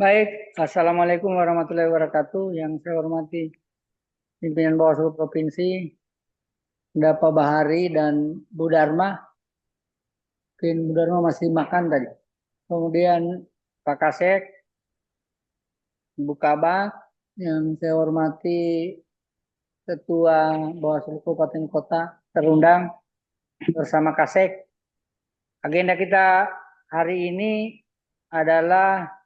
Baik, Assalamualaikum warahmatullahi wabarakatuh. Yang saya hormati pimpinan Bawaslu Provinsi, Pak Bahari dan Bu Dharma. Mungkin Bu Dharma masih makan tadi. Kemudian Pak Kasek, Bu Kabak, yang saya hormati Ketua Bawaslu Kabupaten Kota terundang bersama Kasek. Agenda kita hari ini adalah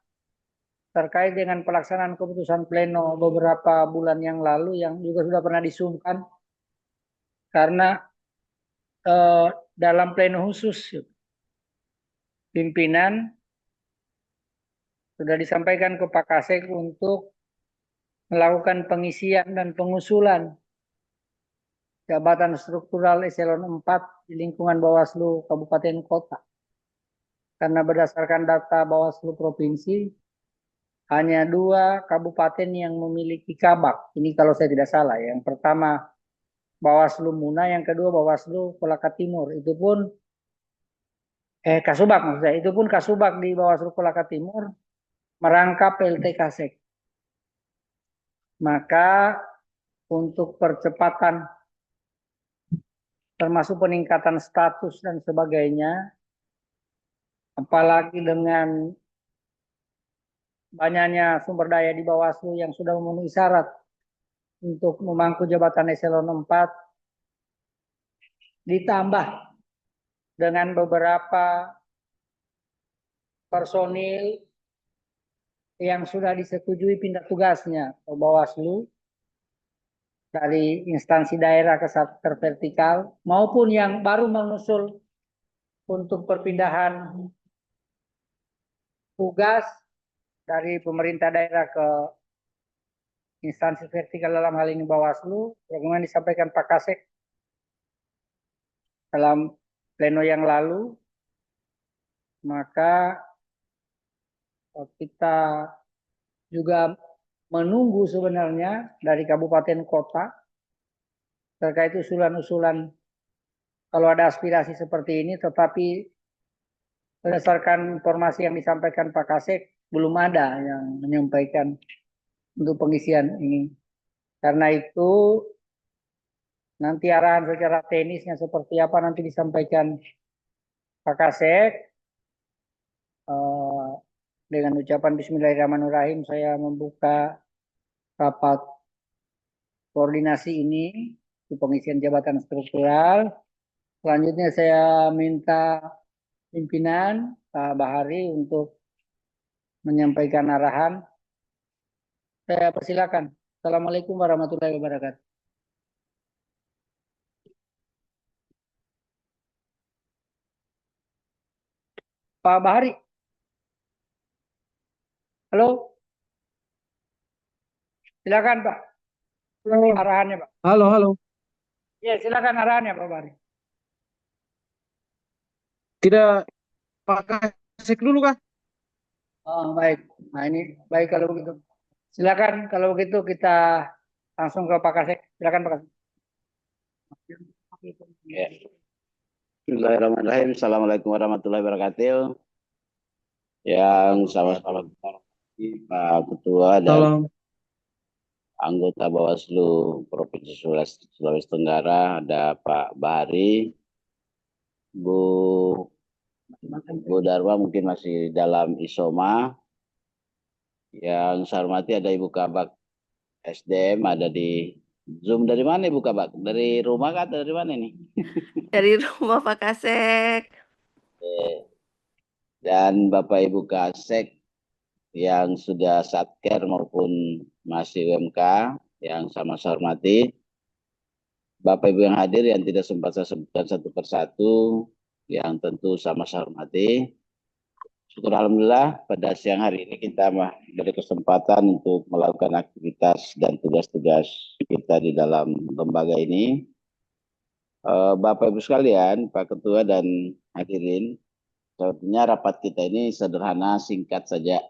terkait dengan pelaksanaan keputusan pleno beberapa bulan yang lalu yang juga sudah pernah disumkan karena dalam pleno khusus pimpinan sudah disampaikan ke Pak Kasek untuk melakukan pengisian dan pengusulan jabatan struktural eselon 4 di lingkungan Bawaslu Kabupaten Kota. Karena berdasarkan data Bawaslu Provinsi, hanya 2 kabupaten yang memiliki kabak. Ini kalau saya tidak salah. Yang pertama Bawaslu Muna, yang kedua Bawaslu Kolaka Timur. Itu pun Kasubag maksud saya. Itu pun Kasubag di Bawaslu Kolaka Timur merangkap PLT Kasek. Maka untuk percepatan termasuk peningkatan status dan sebagainya, apalagi dengan banyaknya sumber daya di Bawaslu yang sudah memenuhi syarat untuk memangku jabatan eselon 4, ditambah dengan beberapa personil yang sudah disetujui pindah tugasnya ke Bawaslu dari instansi daerah ke tervertikal maupun yang baru mengusul untuk perpindahan tugas dari pemerintah daerah ke instansi vertikal dalam hal ini Bawaslu, bagaimana disampaikan Pak Kasek dalam pleno yang lalu, maka kita juga menunggu sebenarnya dari kabupaten kota terkait usulan-usulan kalau ada aspirasi seperti ini, tetapi berdasarkan informasi yang disampaikan Pak Kasek, belum ada yang menyampaikan untuk pengisian ini. Karena itu nanti arahan secara teknisnya seperti apa nanti disampaikan Pak Kasek. Dengan ucapan Bismillahirrahmanirrahim saya membuka rapat koordinasi ini di pengisian jabatan struktural. Selanjutnya saya minta pimpinan Pak Bahari untuk menyampaikan arahan. Saya persilakan. Assalamualaikum warahmatullahi wabarakatuh. Pak Bahari. Halo. Silakan Pak. Halo, Arahannya Pak. halo. Ya, silakan arahannya Pak Bahari. Tidak pakai sek dulu kah? Oh, baik. Nah, ini baik kalau begitu. Silakan kalau begitu kita langsung ke Pak Kasek. Silakan Pak Kasek. Ya. Bismillahirrahmanirrahim. Assalamualaikum warahmatullahi wabarakatuh. Yang sama-sama Pak Ketua dan Salam. anggota Bawaslu Provinsi Sulawesi Tenggara, ada Pak Bahari, Bu Dharma mungkin masih dalam isoma. Yang saya hormati ada Ibu Kabak SDM, ada di Zoom. Dari mana Ibu Kabak? Dari rumah kah atau dari mana nih? Dari rumah Pak Kasek. Dan Bapak Ibu Kasek yang sudah satker maupun masih UMK yang sama saya hormati, Bapak Ibu yang hadir yang tidak sempat saya sebutkan satu persatu, yang tentu sama saya hormati. Syukur alhamdulillah pada siang hari ini kita beri kesempatan untuk melakukan aktivitas dan tugas-tugas kita di dalam lembaga ini. Bapak Ibu sekalian, Pak Ketua dan hadirin, sebetulnya rapat kita ini sederhana, singkat saja.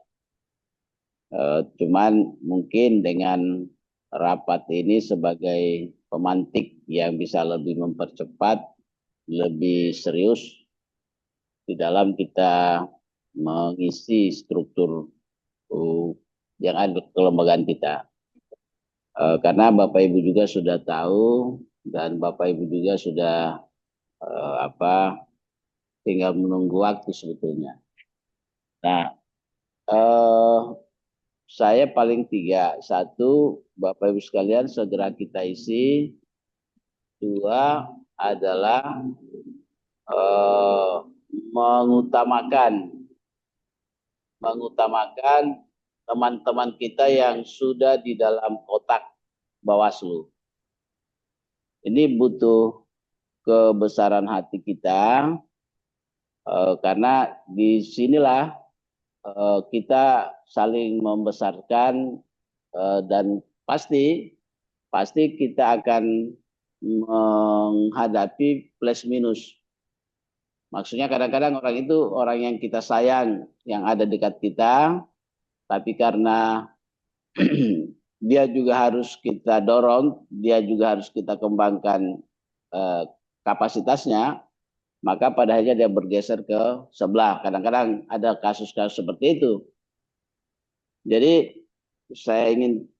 Cuman mungkin dengan rapat ini sebagai pemantik yang bisa lebih mempercepat, lebih serius di dalam kita mengisi struktur yang ada di kelembagaan kita. Karena Bapak Ibu juga sudah tahu dan Bapak Ibu juga sudah tinggal menunggu waktu sebetulnya. Nah, saya paling 3. 1, Bapak Ibu sekalian segera kita isi. 2 adalah mengutamakan teman-teman kita yang sudah di dalam kotak Bawaslu. Ini butuh kebesaran hati kita, karena di sinilah kita saling membesarkan, dan pasti kita akan menghadapi plus minus. Maksudnya kadang-kadang orang itu orang yang kita sayang, yang ada dekat kita, tapi karena dia juga harus kita dorong, dia juga harus kita kembangkan kapasitasnya, maka pada akhirnya dia bergeser ke sebelah. Kadang-kadang ada kasus-kasus seperti itu. Jadi saya ingin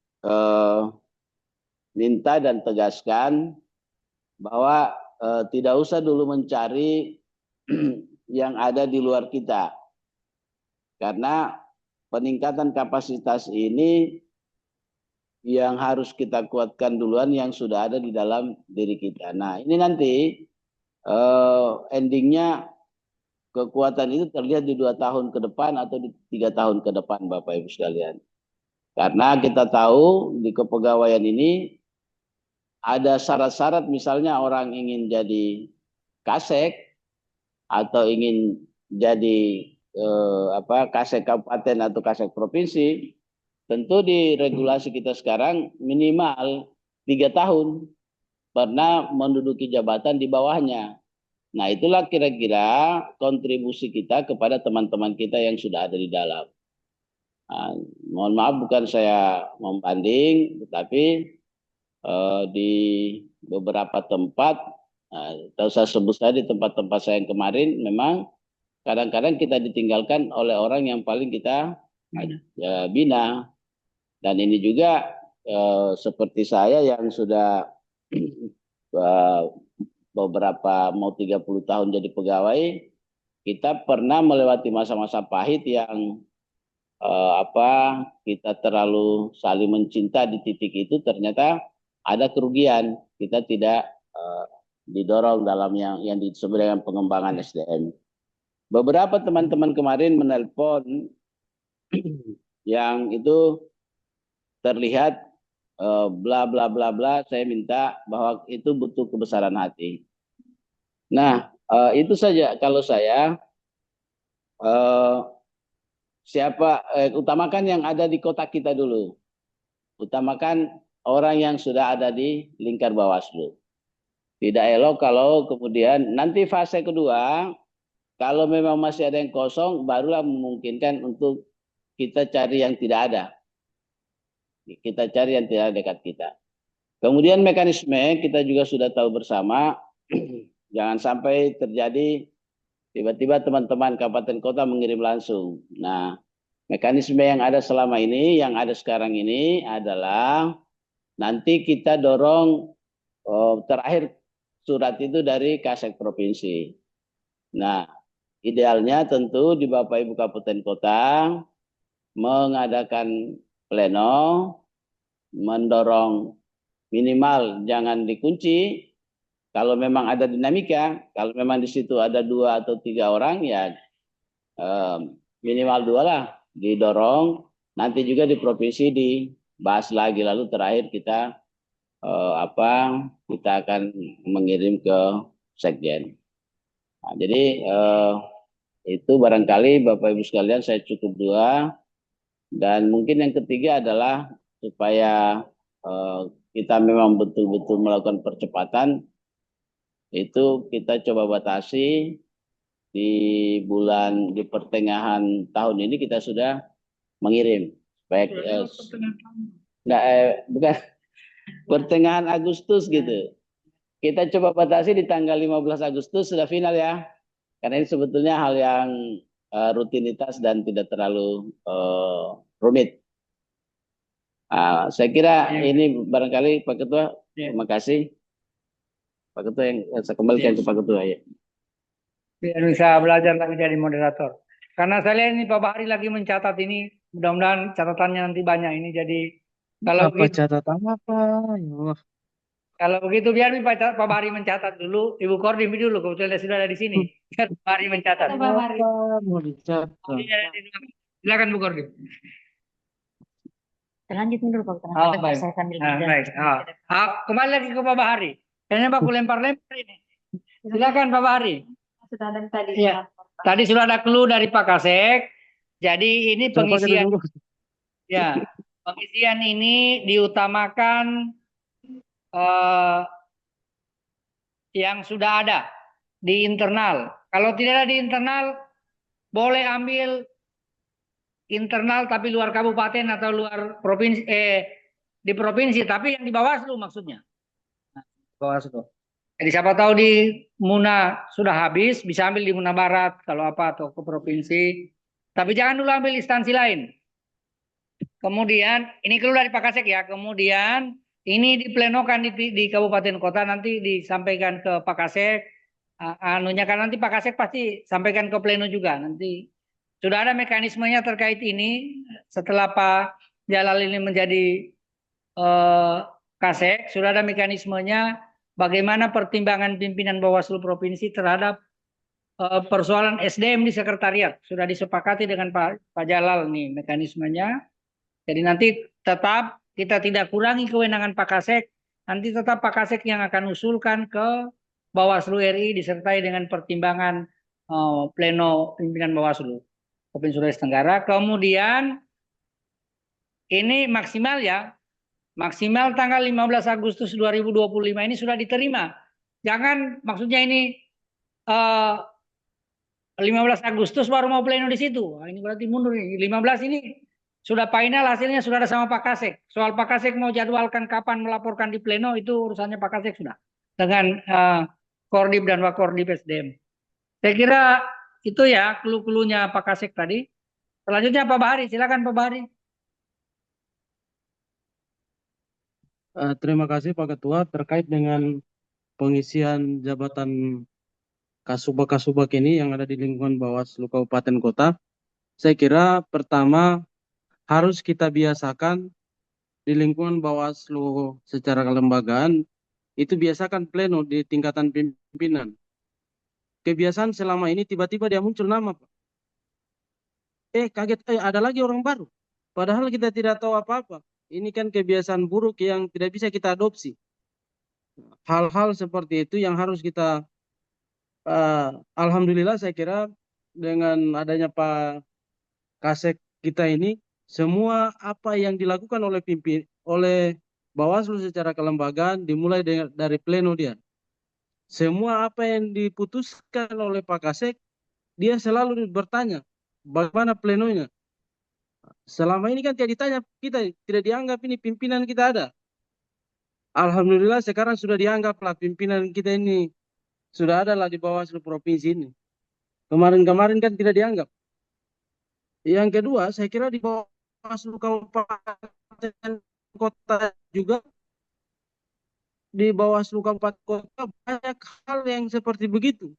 minta dan tegaskan bahwa tidak usah dulu mencari yang ada di luar kita. Karena peningkatan kapasitas ini yang harus kita kuatkan duluan yang sudah ada di dalam diri kita. Nah, ini nanti endingnya kekuatan itu terlihat di 2 tahun ke depan atau di 3 tahun ke depan, Bapak Ibu sekalian. Karena kita tahu di kepegawaian ini ada syarat-syarat, misalnya orang ingin jadi kasek atau ingin jadi kasek kabupaten atau kasek provinsi, tentu di regulasi kita sekarang minimal 3 tahun pernah menduduki jabatan di bawahnya. Nah, itulah kira-kira kontribusi kita kepada teman-teman kita yang sudah ada di dalam. Nah, mohon maaf bukan saya membanding, tetapi di beberapa tempat, kalau saya sebut saja di tempat-tempat saya yang kemarin, memang kadang-kadang kita ditinggalkan oleh orang yang paling kita bina. Dan ini juga seperti saya yang sudah beberapa mau 30 tahun jadi pegawai, kita pernah melewati masa-masa pahit yang kita terlalu saling mencinta di titik itu, ternyata ada kerugian, kita tidak didorong dalam yang disebut dengan pengembangan SDM. Beberapa teman-teman kemarin menelpon yang itu terlihat bla bla bla bla, saya minta bahwa itu butuh kebesaran hati. Nah, itu saja kalau saya utamakan yang ada di kotak kita dulu. Utamakan orang yang sudah ada di lingkar Bawaslu. Tidak elok kalau kemudian nanti fase kedua, kalau memang masih ada yang kosong, barulah memungkinkan untuk kita cari yang tidak ada. Kita cari yang tidak ada dekat kita. Kemudian mekanisme kita juga sudah tahu bersama, jangan sampai terjadi tiba-tiba teman-teman kabupaten kota mengirim langsung. Nah, mekanisme yang ada selama ini, yang ada sekarang ini adalah nanti kita dorong terakhir surat itu dari Kasek Provinsi. Nah, idealnya tentu di Bapak Ibu Kabupaten Kota mengadakan pleno, mendorong minimal jangan dikunci. Kalau memang ada dinamika, kalau memang di situ ada 2 atau 3 orang, ya minimal 2 lah didorong. Nanti juga di provinsi dibahas lagi, lalu terakhir kita kita akan mengirim ke sekjen. Nah, jadi itu barangkali Bapak Ibu sekalian saya cukup 2. Dan mungkin yang ketiga adalah supaya kita memang betul-betul melakukan percepatan, itu kita coba batasi di pertengahan tahun ini kita sudah mengirim. Baik, bukan pertengahan Agustus gitu. Kita coba batasi di tanggal 15 Agustus sudah final ya. Karena ini sebetulnya hal yang rutinitas dan tidak terlalu rumit. Saya kira Ya. ini barangkali Pak Ketua, Ya. terima kasih. Pak Ketua yang saya kembalikan ke Pak Ketua ya. Biar bisa belajar lagi jadi moderator. Karena saya lihat ini Pak Bahari lagi mencatat ini, mudah-mudahan catatannya nanti banyak ini. Jadi kalau Apa begitu, catatan apa? Ya Allah. biar Pak Bahari mencatat dulu, Ibu Kordim dulu, kebetulan dia sudah ada di sini. Biar Pak Bahari mencatat. Apa mau dicatat? Silakan Bu Kordim. Lanjutin dulu Pak Ketua. Oh, Nanti baik. saya sambil Baik. Kembali lagi ke Pak Bahari. Kayaknya Pak lempar-lempar ini. Silakan Pak Bahari. sudah ada tadi. Iya. Tadi sudah ada clue dari Pak Kasek. Jadi ini Coba kita pengisian. dulu. Ya, pengisian ini diutamakan yang sudah ada di internal. Kalau tidak ada di internal, boleh ambil internal tapi luar kabupaten atau luar provinsi, di provinsi, tapi yang di Bawaslu maksudnya. Bawaslu. Jadi siapa tahu di Muna sudah habis, bisa ambil di Muna Barat kalau apa atau ke provinsi. Tapi jangan dulu ambil instansi lain. Kemudian ini keluar dari Pak Kasek ya. Kemudian ini diplenokan di kabupaten kota, nanti disampaikan ke Pak Kasek. Anunya kan nanti Pak Kasek pasti sampaikan ke pleno juga. Nanti sudah ada mekanismenya terkait ini. Setelah Pak Jalal ini menjadi Kasek, sudah ada mekanismenya bagaimana pertimbangan pimpinan Bawaslu provinsi terhadap persoalan SDM di sekretariat. Sudah disepakati dengan Pak Jalal nih mekanismenya. Jadi nanti tetap kita tidak kurangi kewenangan Pak Kasek, nanti tetap Pak Kasek yang akan usulkan ke Bawaslu RI disertai dengan pertimbangan pleno pimpinan Bawaslu Provinsi Sulawesi Tenggara. Kemudian ini maksimal ya, maksimal tanggal 15 Agustus 2025 ini sudah diterima. Jangan maksudnya ini 15 Agustus baru mau pleno di situ. Ini berarti mundur nih. 15 ini sudah final, hasilnya sudah ada sama Pak Kasek. Soal Pak Kasek mau jadwalkan kapan melaporkan di pleno itu urusannya Pak Kasek sudah. Dengan Kordib dan Wakordib SDM. Saya kira itu ya clue-cluenya Pak Kasek tadi. Selanjutnya Pak Bahari, silakan Pak Bahari. Terima kasih Pak Ketua terkait dengan pengisian jabatan kasubag-kasubag ini yang ada di lingkungan Bawaslu Kabupaten Kota. Saya kira pertama harus kita biasakan di lingkungan Bawaslu secara kelembagaan itu biasakan pleno di tingkatan pimpinan. Kebiasaan selama ini tiba-tiba dia muncul nama Pak. Kaget ada lagi orang baru. Padahal kita tidak tahu apa-apa. Ini kan kebiasaan buruk yang tidak bisa kita adopsi. Hal-hal seperti itu yang harus kita alhamdulillah saya kira dengan adanya Pak Kasek kita ini semua apa yang dilakukan oleh Bawaslu secara kelembagaan dimulai dari pleno dia. Semua apa yang diputuskan oleh Pak Kasek dia selalu bertanya bagaimana plenonya. Selama ini kan tidak ditanya, kita tidak dianggap ini pimpinan kita ada. Alhamdulillah sekarang sudah dianggaplah pimpinan kita ini sudah ada lah di Bawaslu provinsi ini. Kemarin-kemarin kan tidak dianggap. Yang kedua, saya kira di Bawaslu Kabupaten Kota juga, di Bawaslu Kabupaten Kota banyak hal yang seperti begitu.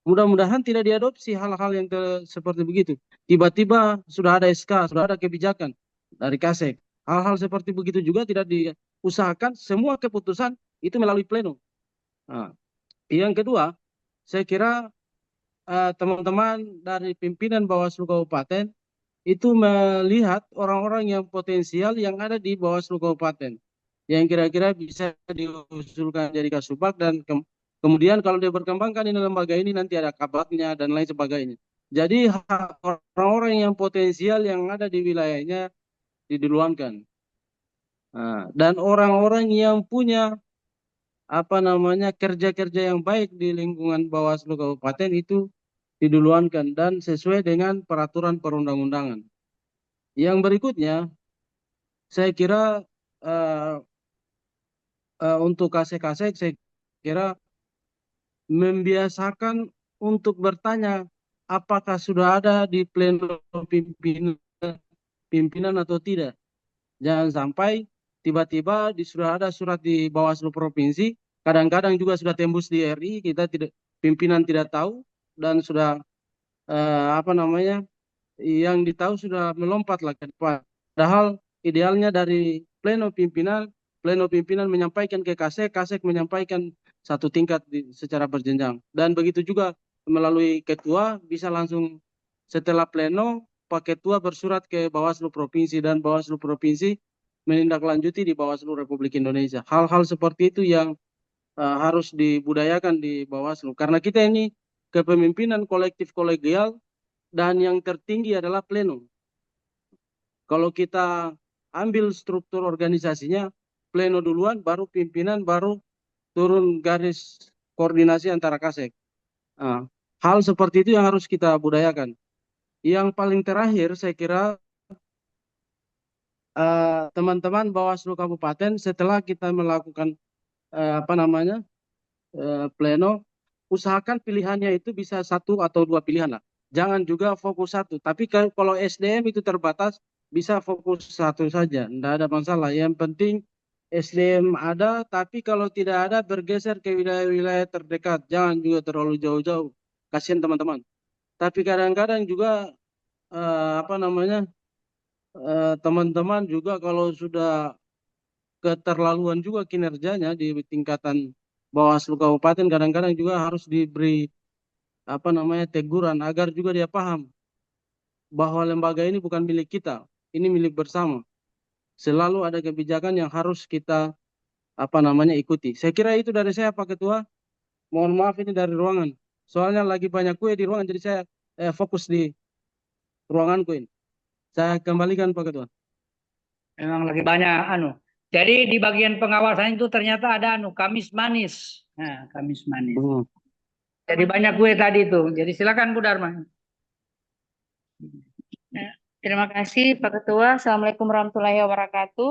Mudah-mudahan tidak diadopsi hal-hal yang seperti begitu. Tiba-tiba sudah ada SK, sudah ada kebijakan dari Kasek. Hal-hal seperti begitu juga tidak diusahakan. Semua keputusan itu melalui pleno. Nah, yang kedua, saya kira teman-teman dari pimpinan Bawaslu Kabupaten itu melihat orang-orang yang potensial yang ada di Bawaslu Kabupaten yang kira-kira bisa diusulkan jadi kasubag dan kemudian kalau dia berkembangkan ini lembaga ini nanti ada kabaknya dan lain sebagainya. Jadi orang-orang yang potensial yang ada di wilayahnya diduluankan. Dan orang-orang yang punya kerja-kerja yang baik di lingkungan Bawaslu Kabupaten itu diduluankan dan sesuai dengan peraturan perundang-undangan. Yang berikutnya, saya kira untuk kasek-kasek, saya kira membiasakan untuk bertanya apakah sudah ada di pleno pimpinan pimpinan atau tidak. Jangan sampai tiba-tiba sudah ada surat di Bawaslu Provinsi, kadang-kadang juga sudah tembus di RI, kita tidak, pimpinan tidak tahu, dan sudah apa namanya, yang ditahu sudah melompatlah ke depan. Padahal idealnya dari pleno pimpinan menyampaikan ke Kasek, Kasek menyampaikan satu tingkat secara berjenjang. Dan begitu juga melalui ketua bisa langsung setelah pleno Pak Ketua bersurat ke Bawaslu Provinsi dan Bawaslu Provinsi menindaklanjuti di Bawaslu Republik Indonesia. Hal-hal seperti itu yang harus dibudayakan di Bawaslu. Karena kita ini kepemimpinan kolektif kolegial dan yang tertinggi adalah pleno. Kalau kita ambil struktur organisasinya, pleno duluan, baru pimpinan, baru turun garis koordinasi antara Kasek. Hal seperti itu yang harus kita budayakan. Yang paling terakhir, saya kira teman-teman Bawaslu Kabupaten setelah kita melakukan pleno, usahakan pilihannya itu bisa 1 atau 2 pilihan lah. Jangan juga fokus 1. Tapi kalau SDM itu terbatas, bisa fokus 1 saja, tidak ada masalah. Yang penting SDM ada, tapi kalau tidak ada bergeser ke wilayah-wilayah terdekat. Jangan juga terlalu jauh-jauh. Kasihan teman-teman. Tapi kadang-kadang juga teman-teman juga kalau sudah keterlaluan juga kinerjanya di tingkatan Bawaslu Kabupaten, kadang-kadang juga harus diberi teguran agar juga dia paham bahwa lembaga ini bukan milik kita, ini milik bersama. Selalu ada kebijakan yang harus kita ikuti. Saya kira itu dari saya, Pak Ketua. Mohon maaf ini dari ruangan. Soalnya lagi banyak kue di ruangan, jadi saya fokus di ruanganku ini. Saya kembalikan, Pak Ketua. Memang lagi banyak Jadi di bagian pengawasan itu ternyata ada Kamis manis. Nah, Kamis manis. Jadi banyak kue tadi itu. Jadi silakan Bu Dharma. Ya, terima kasih Pak Ketua. Assalamualaikum warahmatullahi wabarakatuh.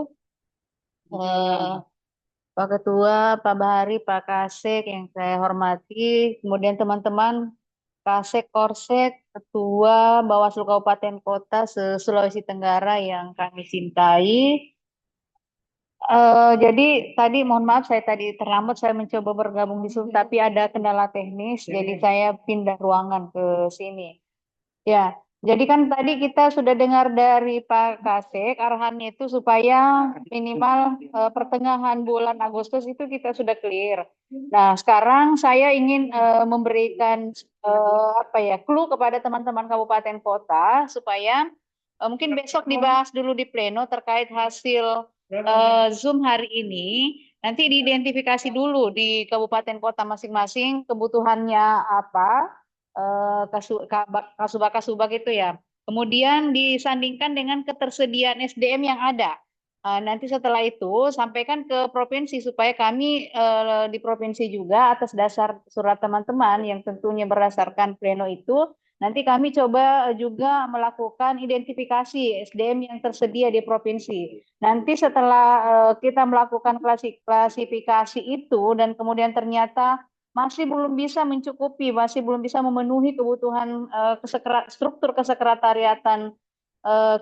Pak Ketua, Pak Bahari, Pak Kasek yang saya hormati, kemudian teman-teman Kasek Korsek, Ketua Bawaslu Kabupaten Kota Sulawesi Tenggara yang kami cintai. Jadi tadi mohon maaf saya tadi terlambat, saya mencoba bergabung di Zoom tapi ada kendala teknis, jadi saya pindah ruangan ke sini. Ya, jadi kan tadi kita sudah dengar dari Pak Kasek arahannya itu supaya minimal pertengahan bulan Agustus itu kita sudah clear. Nah, sekarang saya ingin memberikan clue kepada teman-teman kabupaten kota supaya mungkin besok dibahas dulu di pleno terkait hasil Zoom hari ini. Nanti diidentifikasi dulu di kabupaten kota masing-masing kebutuhannya apa. Kasubag itu ya. Kemudian disandingkan dengan ketersediaan SDM yang ada. Nanti setelah itu sampaikan ke provinsi supaya kami di provinsi juga atas dasar surat teman-teman yang tentunya berdasarkan pleno itu, nanti kami coba juga melakukan identifikasi SDM yang tersedia di provinsi. Nanti setelah kita melakukan klasifikasi itu dan kemudian ternyata masih belum bisa mencukupi, masih belum bisa memenuhi kebutuhan struktur kesekretariatan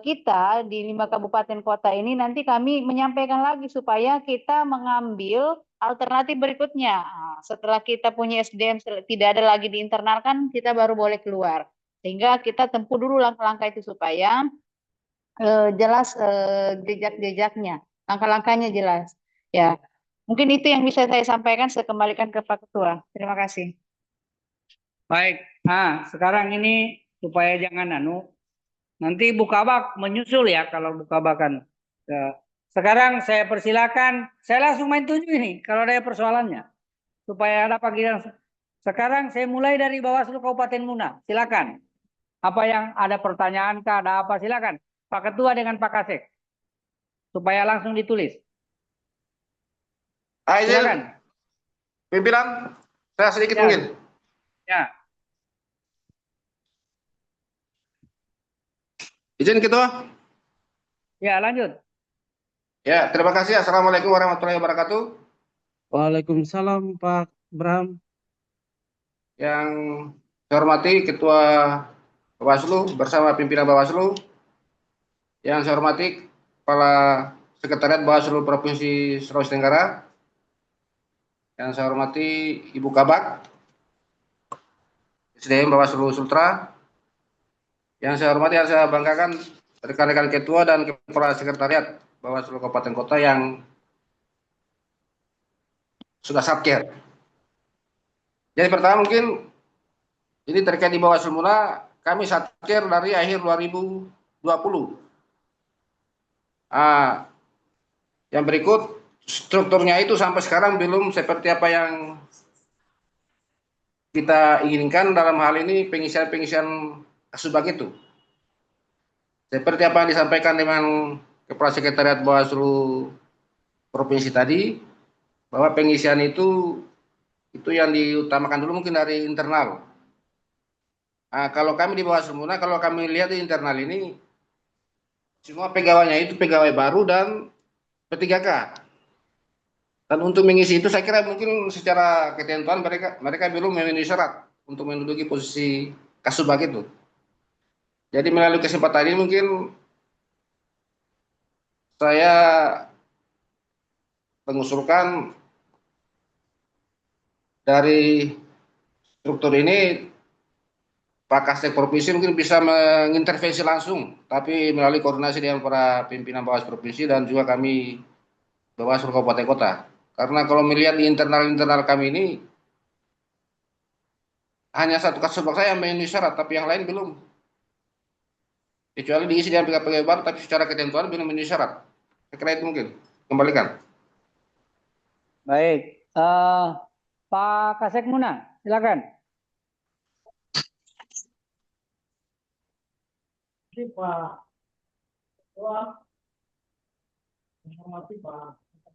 kita di 5 kabupaten kota ini, nanti kami menyampaikan lagi supaya kita mengambil alternatif berikutnya. Setelah kita punya SDM tidak ada lagi di internal kan kita baru boleh keluar. Sehingga kita tempuh dulu langkah-langkah itu supaya jelas jejak-jejaknya, langkah-langkahnya jelas. Ya. Mungkin itu yang bisa saya sampaikan, saya kembalikan ke Pak Ketua. Terima kasih. Baik. Sekarang ini supaya jangan nanti Bukabak menyusul ya kalau Bukabakan. Sekarang saya persilakan, saya langsung main tunjuk ini kalau ada persoalannya. Supaya ada panggilan. Sekarang saya mulai dari Bawaslu Kabupaten Muna. Silakan. Apa yang ada pertanyaan kah, ada apa silakan. Pak Ketua dengan Pak Kasek. Supaya langsung ditulis. Izin, pimpinan, saya sedikit mungkin. Ya. Izin Ketua. Ya, lanjut. Ya, terima kasih. Assalamualaikum warahmatullahi wabarakatuh. Waalaikumsalam Pak Bram. Yang saya hormati Ketua Bawaslu bersama pimpinan Bawaslu, Yang saya hormati Kepala Sekretariat Bawaslu Provinsi Sulawesi Tenggara. Yang saya hormati Ibu Kabak, SDM Bawaslu Sultra. Yang saya hormati dan saya banggakan rekan-rekan ketua dan kepala sekretariat Bawaslu Kabupaten Kota yang sudah satker. Jadi pertama mungkin ini terkait di Bawaslu Mula, kami satker dari akhir 2020. Yang berikut strukturnya itu sampai sekarang belum seperti apa yang kita inginkan dalam hal ini pengisian kasubag itu. Seperti apa yang disampaikan dengan Kepala Sekretariat Bawaslu Provinsi tadi, bahwa pengisian itu yang diutamakan dulu mungkin dari internal. Kalau kami di Bawaslu Muna, kalau kami lihat di internal ini, semua pegawainya itu pegawai baru dan P3K. Dan untuk mengisi itu saya kira mungkin secara ketentuan mereka belum memenuhi syarat untuk menduduki posisi kasubag itu. Jadi melalui kesempatan ini mungkin saya mengusulkan dari struktur ini Pak Kastek Provinsi mungkin bisa mengintervensi langsung, tapi melalui koordinasi dengan para pimpinan Bawaslu Provinsi dan juga kami Bawaslu Kabupaten Kota. Karena kalau melihat di internal kami ini hanya satu kasubag saya yang memenuhi syarat, tapi yang lain belum. Kecuali diisi dengan pegawai baru, tapi secara ketentuan belum memenuhi syarat. Saya kira itu mungkin. Kembalikan. Baik, Pak Kasek Muna, silakan.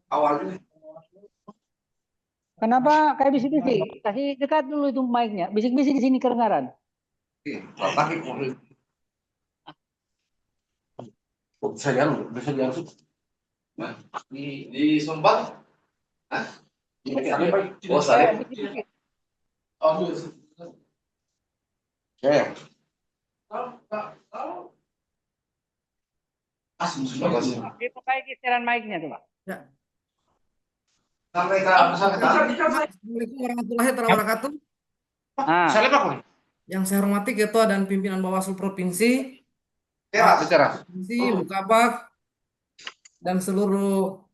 Awalnya Kenapa kayak bisik-bisik? Kasih dekat dulu itu mic-nya. Bisik-bisik di sini kedengaran. bisa dilangsung. Nah, di Sumbar. Hah? Oh, saya. Oh, saya. Dipakai geseran mic-nya tuh, Pak. Sampai ke Assalamualaikum warahmatullahi wabarakatuh. saya lepak nih. Yang saya hormati Ketua dan Pimpinan Bawaslu Provinsi, Bicara. Bu Kabak, dan seluruh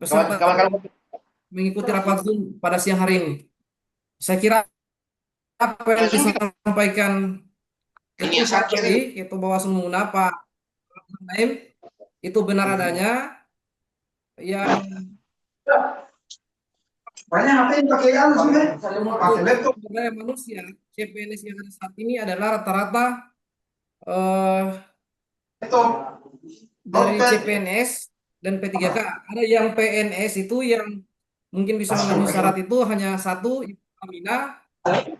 peserta Kawan-kawan mengikuti rapat Zoom pada siang hari ini. Saya kira apa yang disampaikan Ketua tadi, Ketua Bawaslu Muna, Pak Naim, itu benar adanya. Yang banyak apa yang pakai untuk daya manusia CPNS yang ada saat ini adalah rata-rata dari CPNS dan P3K. Ada yang PNS itu yang mungkin bisa memenuhi syarat itu hanya satu, Ibu Amina.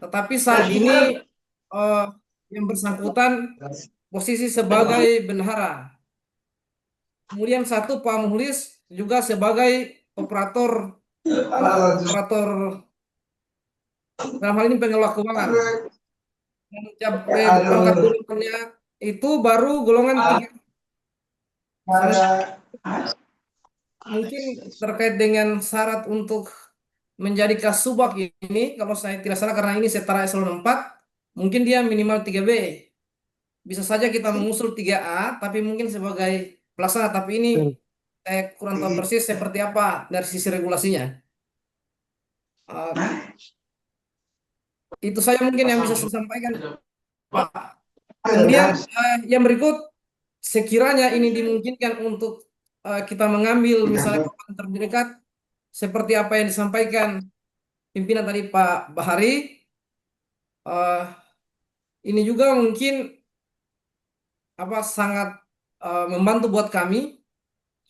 Tetapi saat ini yang bersangkutan posisi sebagai bendahara. Kemudian satu Pak Muhlis juga sebagai operator dalam hal ini pengelola keuangan. Dan pangkat golongannya itu baru golongan 3. Mungkin terkait dengan syarat untuk menjadi kasubag ini, kalau saya tidak salah karena ini setara eselon 4, mungkin dia minimal 3B. Bisa saja kita mengusul 3A, tapi mungkin sebagai pelaksana, tapi ini saya kurang tahu persis seperti apa dari sisi regulasinya. Itu saja mungkin yang bisa saya sampaikan, Pak. Kemudian yang berikut, sekiranya ini dimungkinkan untuk kita mengambil misalnya kapan terdekat seperti apa yang disampaikan pimpinan tadi Pak Bahari, ini juga mungkin sangat membantu buat kami.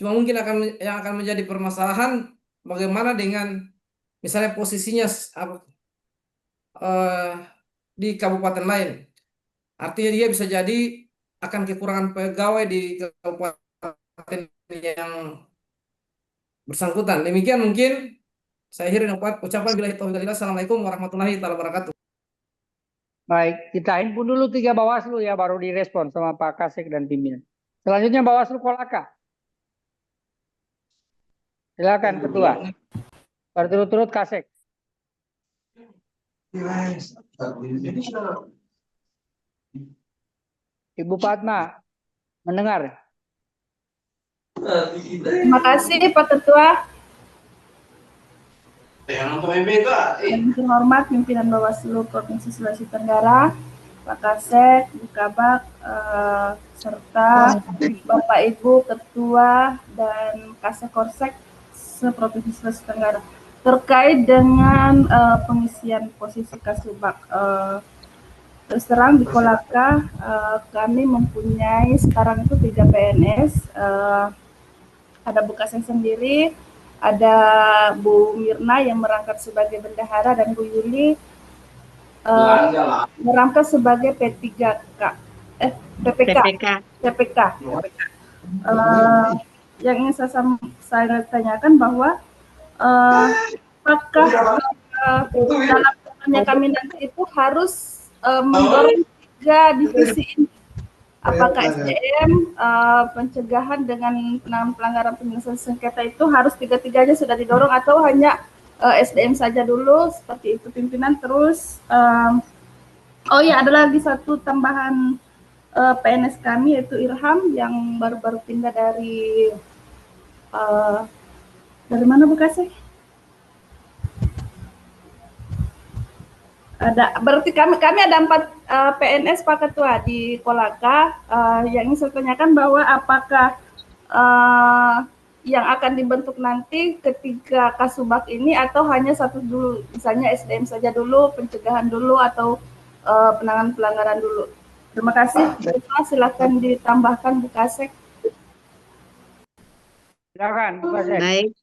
Cuma mungkin yang akan menjadi permasalahan bagaimana dengan misalnya posisinya di kabupaten lain. Artinya dia bisa jadi akan kekurangan pegawai di kabupaten yang bersangkutan. Demikian mungkin saya akhiri ucapan billahi taufiq walhidayah. Assalamualaikum warahmatullahi wabarakatuh. Baik, kita himpun dulu 3 Bawaslu ya, baru direspon sama Pak Kasek dan pimpinan. Selanjutnya Bawaslu Kolaka. Silakan Ketua. Berturut-turut Kasek. Ibu Fatma, mendengar? Terima kasih Pak Ketua. Yang terhormat pimpinan Bawaslu Provinsi Sulawesi Tenggara, Pak Kasek, Bu Kabak, serta Bapak Ibu Ketua dan Kasek Korsek se-Provinsi Sulawesi Tenggara. Terkait dengan pengisian posisi Kasubag, terus terang di Kolaka kami mempunyai sekarang itu 3 PNS, ada Bu Kasek sendiri, ada Bu Mirna yang merangkap sebagai bendahara, dan Bu Yuli merangkap sebagai PPK. Yang ingin saya tanyakan bahwa apakah dalam programnya kami nanti itu harus mendorong 3 divisi ini? Apakah SDM, pencegahan dengan penanganan pelanggaran penyelesaian sengketa itu harus 3-3-nya sudah didorong, atau hanya SDM saja dulu seperti itu pimpinan? Terus oh ya, ada lagi satu tambahan PNS kami yaitu Irham yang baru-baru pindah dari mana Bu Kasih? Berarti kami ada 4 PNS Pak Ketua di Kolaka. Yang ingin saya tanyakan bahwa apakah yang akan dibentuk nanti ketika Kasubag ini, atau hanya satu dulu, misalnya SDM saja dulu, pencegahan dulu, atau penanganan pelanggaran dulu? Terima kasih. Silakan ditambahkan Bu Kasek. Silakan Bu Kasek.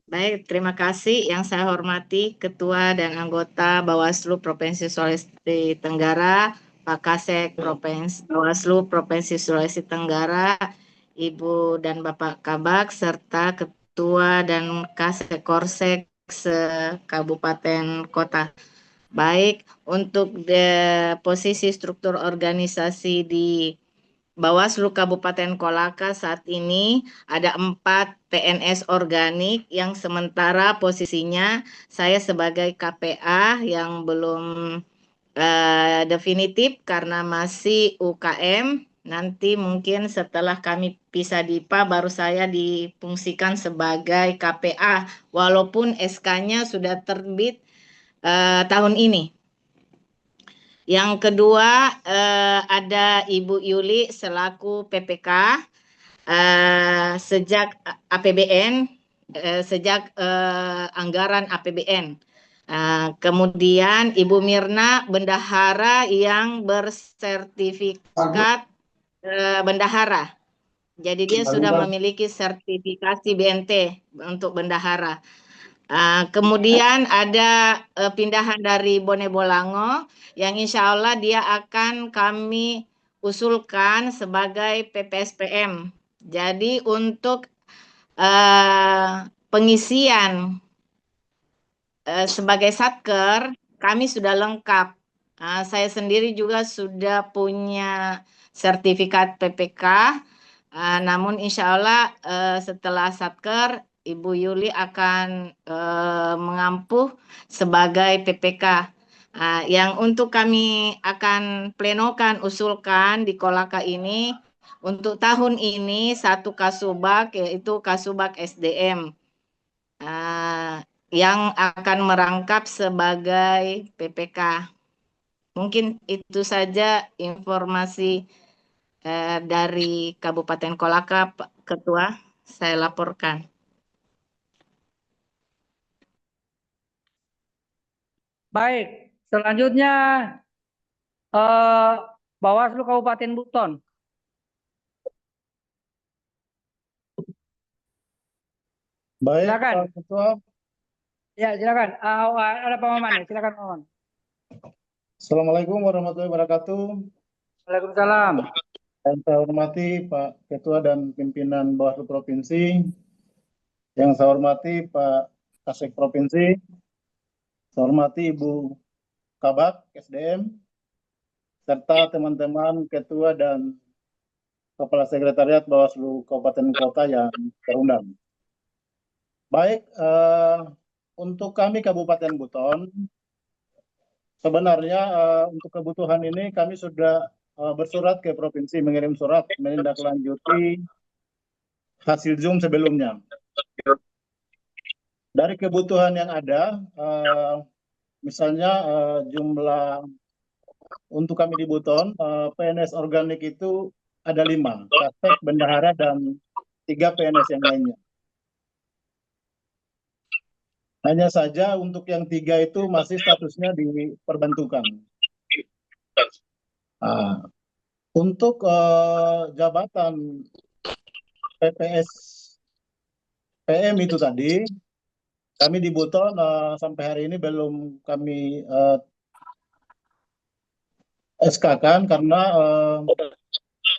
Baik, terima kasih. Yang saya hormati Ketua dan anggota Bawaslu Provinsi Sulawesi Tenggara, Pak Kasek Bawaslu Provinsi Sulawesi Tenggara, Ibu dan Bapak Kabak, serta Ketua dan Kasek Korsek se-Kabupaten Kota. Baik, untuk posisi struktur organisasi di Bawaslu Kabupaten Kolaka saat ini ada 4 PNS organik yang sementara posisinya saya sebagai KPA yang belum definitif karena masih UKM. Nanti mungkin setelah kami pisah DIPA baru saya difungsikan sebagai KPA walaupun SK-nya sudah terbit tahun ini. Yang kedua ada Ibu Yuli selaku PPK sejak APBN, sejak anggaran APBN. Kemudian Ibu Mirna bendahara yang bersertifikat bendahara. Jadi dia sudah memiliki sertifikasi BNT untuk bendahara. Kemudian ada pindahan dari Bone Bolango yang insya Allah dia akan kami usulkan sebagai PPSPM. Jadi untuk pengisian sebagai satker kami sudah lengkap. Saya sendiri juga sudah punya sertifikat PPK. Namun insya Allah setelah satker Ibu Yuli akan mengampuh sebagai PPK. Yang untuk kami akan plenokan, usulkan di Kolaka ini, untuk tahun ini 1 Kasubag, yaitu Kasubag SDM, yang akan merangkap sebagai PPK. Mungkin itu saja informasi dari Kabupaten Kolaka, Pak Ketua, saya laporkan. Baik, selanjutnya Bawaslu Kabupaten Buton. Baik, Silakan. Pak Ketua. Ya, silakan. Ada Pak Maman ya, silakan Pak Maman. Assalamualaikum warahmatullahi wabarakatuh. Waalaikumsalam. Yang saya hormati Pak Ketua dan pimpinan Bawaslu Provinsi. Yang saya hormati Pak Kasek Provinsi. Saya hormati Ibu Kabak SDM serta teman-teman Ketua dan Kepala Sekretariat Bawaslu Kabupaten Kota yang terundang. Baik, untuk kami Kabupaten Buton, sebenarnya untuk kebutuhan ini kami sudah bersurat ke provinsi, mengirim surat menindaklanjuti hasil Zoom sebelumnya. Dari kebutuhan yang ada, misalnya jumlah untuk kami di Buton, PNS organik itu ada 5, Kasek, bendahara, dan 3 PNS yang lainnya. Hanya saja untuk yang 3 itu masih statusnya diperbantukan. Nah, untuk jabatan PPS PM itu tadi, kami di Buton sampai hari ini belum kami SK-kan karena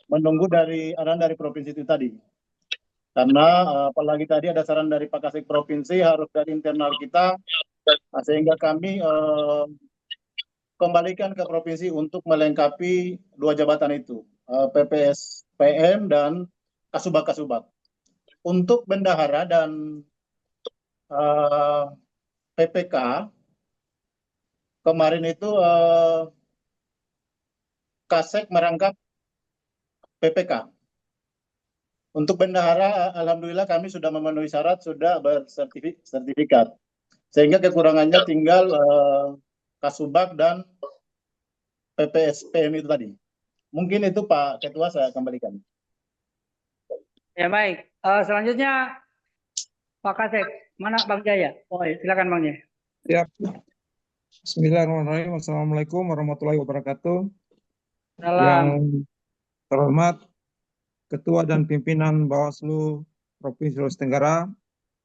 menunggu arahan dari provinsi itu tadi. Karena apalagi tadi ada saran dari Pak Kasek Provinsi harus dari internal kita, sehingga kami kembalikan ke provinsi untuk melengkapi 2 jabatan itu, PPS PM dan Kasubag-Kasubag. Untuk bendahara dan PPK, kemarin itu Kasek merangkap PPK. Untuk bendahara, alhamdulillah kami sudah memenuhi syarat, sudah bersertifikat. Sehingga kekurangannya tinggal Kasubag dan PPS PM itu tadi. Mungkin itu Pak Ketua, saya kembalikan. Ya baik. Selanjutnya Pak Kasek, mana Bang Jaya? Oh, silakan Bang Jaya. Ya. Bismillahirrahmanirrahim. Assalamualaikum warahmatullahi wabarakatuh. Salam. Yang terhormat Ketua dan Pimpinan Bawaslu Provinsi Sulawesi Tenggara,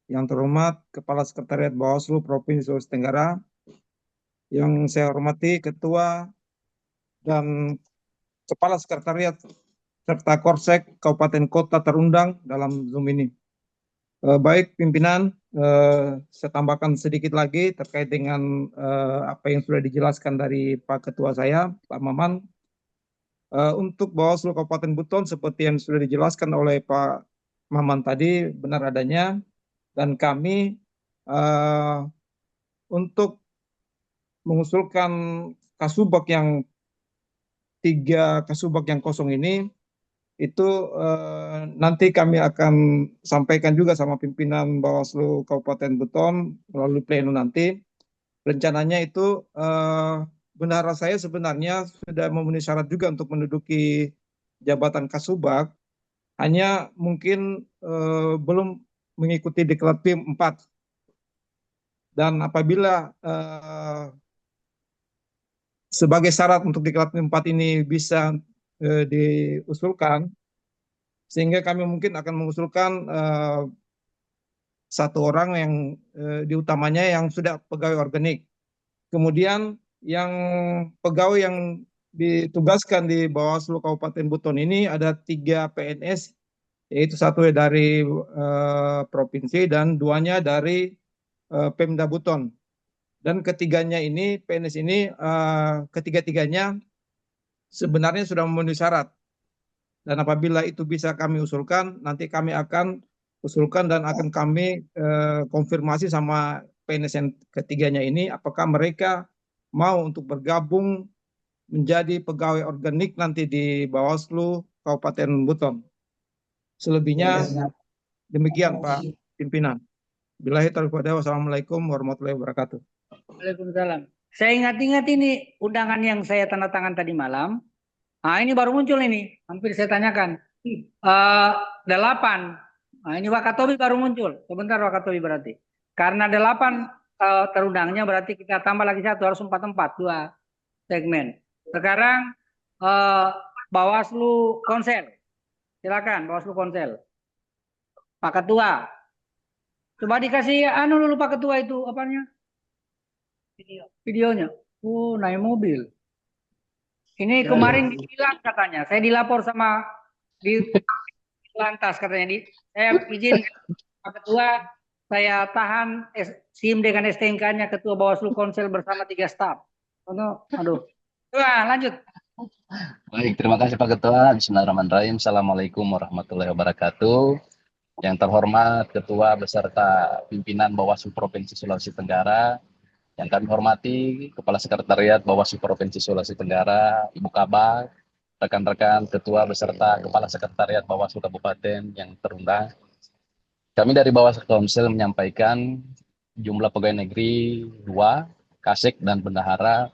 yang terhormat Kepala Sekretariat Bawaslu Provinsi Sulawesi Tenggara, yang saya hormati Ketua dan Kepala Sekretariat serta Korsek Kabupaten Kota terundang dalam Zoom ini. Baik pimpinan, saya tambahkan sedikit lagi terkait dengan apa yang sudah dijelaskan dari Pak Ketua saya, Pak Maman. Untuk Bawaslu Kabupaten Buton seperti yang sudah dijelaskan oleh Pak Maman tadi benar adanya, dan kami untuk mengusulkan Kasubag yang 3 Kasubag yang kosong ini, itu nanti kami akan sampaikan juga sama pimpinan Bawaslu Kabupaten Buton melalui pleno nanti. Rencananya itu bendahara saya sebenarnya sudah memenuhi syarat juga untuk menduduki jabatan Kasubag, hanya mungkin belum mengikuti diklat PIM 4. Dan apabila sebagai syarat untuk diklat PIM 4 ini bisa diusulkan, sehingga kami mungkin akan mengusulkan 1 orang yang diutamanya yang sudah pegawai organik. Kemudian yang pegawai yang ditugaskan di Bawaslu Kabupaten Buton ini ada 3 PNS, yaitu 1 dari provinsi dan 2-nya dari Pemda Buton. Dan ketiganya ini, PNS ini, ketiga-tiganya sebenarnya sudah memenuhi syarat. Dan apabila itu bisa kami usulkan, nanti kami akan usulkan dan akan kami konfirmasi sama PNS yang ketiganya ini, apakah mereka mau untuk bergabung menjadi pegawai organik nanti di Bawaslu Kabupaten Buton. Selebihnya demikian Pak Pimpinan. Billahi taufiq wal hidayah. Wassalamualaikum warahmatullahi wabarakatuh. Waalaikumsalam. Saya ingat-ingat ini undangan yang saya tanda tangan tadi malam. Nah, ini baru muncul ini, hampir saya tanyakan. 8. Nah, ini Wakatobi baru muncul. Sebentar Wakatobi berarti. Karena 8 terundangnya berarti kita tambah lagi 1, harus 4 tempat, 2 segmen. Sekarang Bawaslu Konsel. Silakan Bawaslu Konsel. Pak Ketua. Coba dikasih dulu Pak Ketua itu apanya? Videonya. Oh, naik mobil. Ini kemarin hilang katanya. Saya dilapor sama di lantas katanya. Saya izin Pak Ketua, saya tahan SIM dengan STNK-nya Ketua Bawaslu Konsel bersama 3 staf. Aduh. Coba lanjut. Baik, terima kasih Pak Ketua. Bismillahirrahmanirrahim. Assalamualaikum warahmatullahi wabarakatuh. Yang terhormat Ketua beserta pimpinan Bawaslu Provinsi Sulawesi Tenggara, yang kami hormati Kepala Sekretariat Bawaslu Provinsi Sulawesi Tenggara, Ibu Kabak, rekan-rekan Ketua beserta Kepala Sekretariat Bawaslu Kabupaten yang terundang. Kami dari Bawaslu Komsel menyampaikan jumlah pegawai negeri 2, Kasek dan Bendahara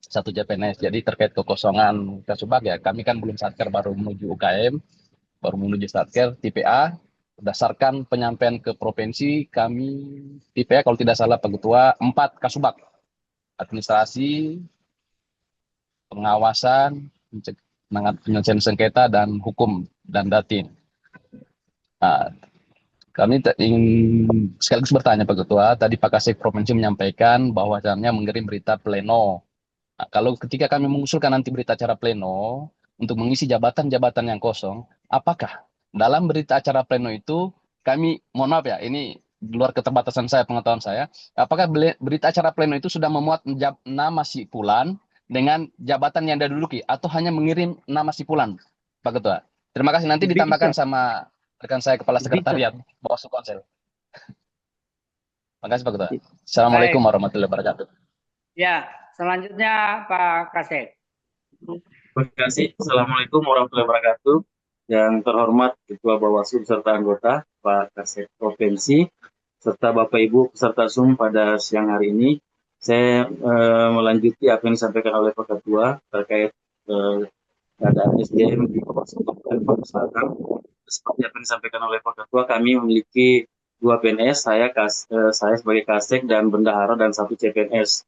1 CPNS. Jadi terkait kekosongan Kasubag ya, kami kan belum satker, baru menuju UKM, baru menuju satker tipe A. Berdasarkan penyampaian ke provinsi, kami tipe A kalau tidak salah Pak Ketua 4 Kasubag. Administrasi, pengawasan, penyelesaian sengketa, dan hukum dan datin. Nah, kami ingin sekaligus bertanya Pak Ketua, tadi Pak Kasek Provinsi menyampaikan bahwasannya mengirim berita pleno. Nah, kalau ketika kami mengusulkan nanti berita acara pleno untuk mengisi jabatan-jabatan yang kosong, apakah dalam berita acara pleno itu kami, mohon maaf ya, ini di luar keterbatasan saya, pengetahuan saya, apakah berita acara pleno itu sudah memuat nama si Fulan dengan jabatan yang dia duduki, atau hanya mengirim nama si Fulan, Pak Ketua? Terima kasih, nanti ditambahkan sama rekan saya Kepala Sekretariat Bawaslu Konsel. Terima kasih Pak Ketua. Assalamualaikum warahmatullahi wabarakatuh. Ya, selanjutnya Pak Kasek. Terima kasih. Assalamualaikum warahmatullahi wabarakatuh. Yang terhormat Ketua Bawaslu serta anggota, Pak Kasek Provinsi, serta Bapak Ibu peserta Zoom pada siang hari ini. Saya melanjuti apa yang disampaikan oleh Pak Ketua terkait keadaan SDM di Bawaslu Kabupaten Selatan. Seperti apa yang disampaikan oleh Pak Ketua, kami memiliki 2 PNS, saya sebagai Kasek dan Bendahara, dan 1 CPNS.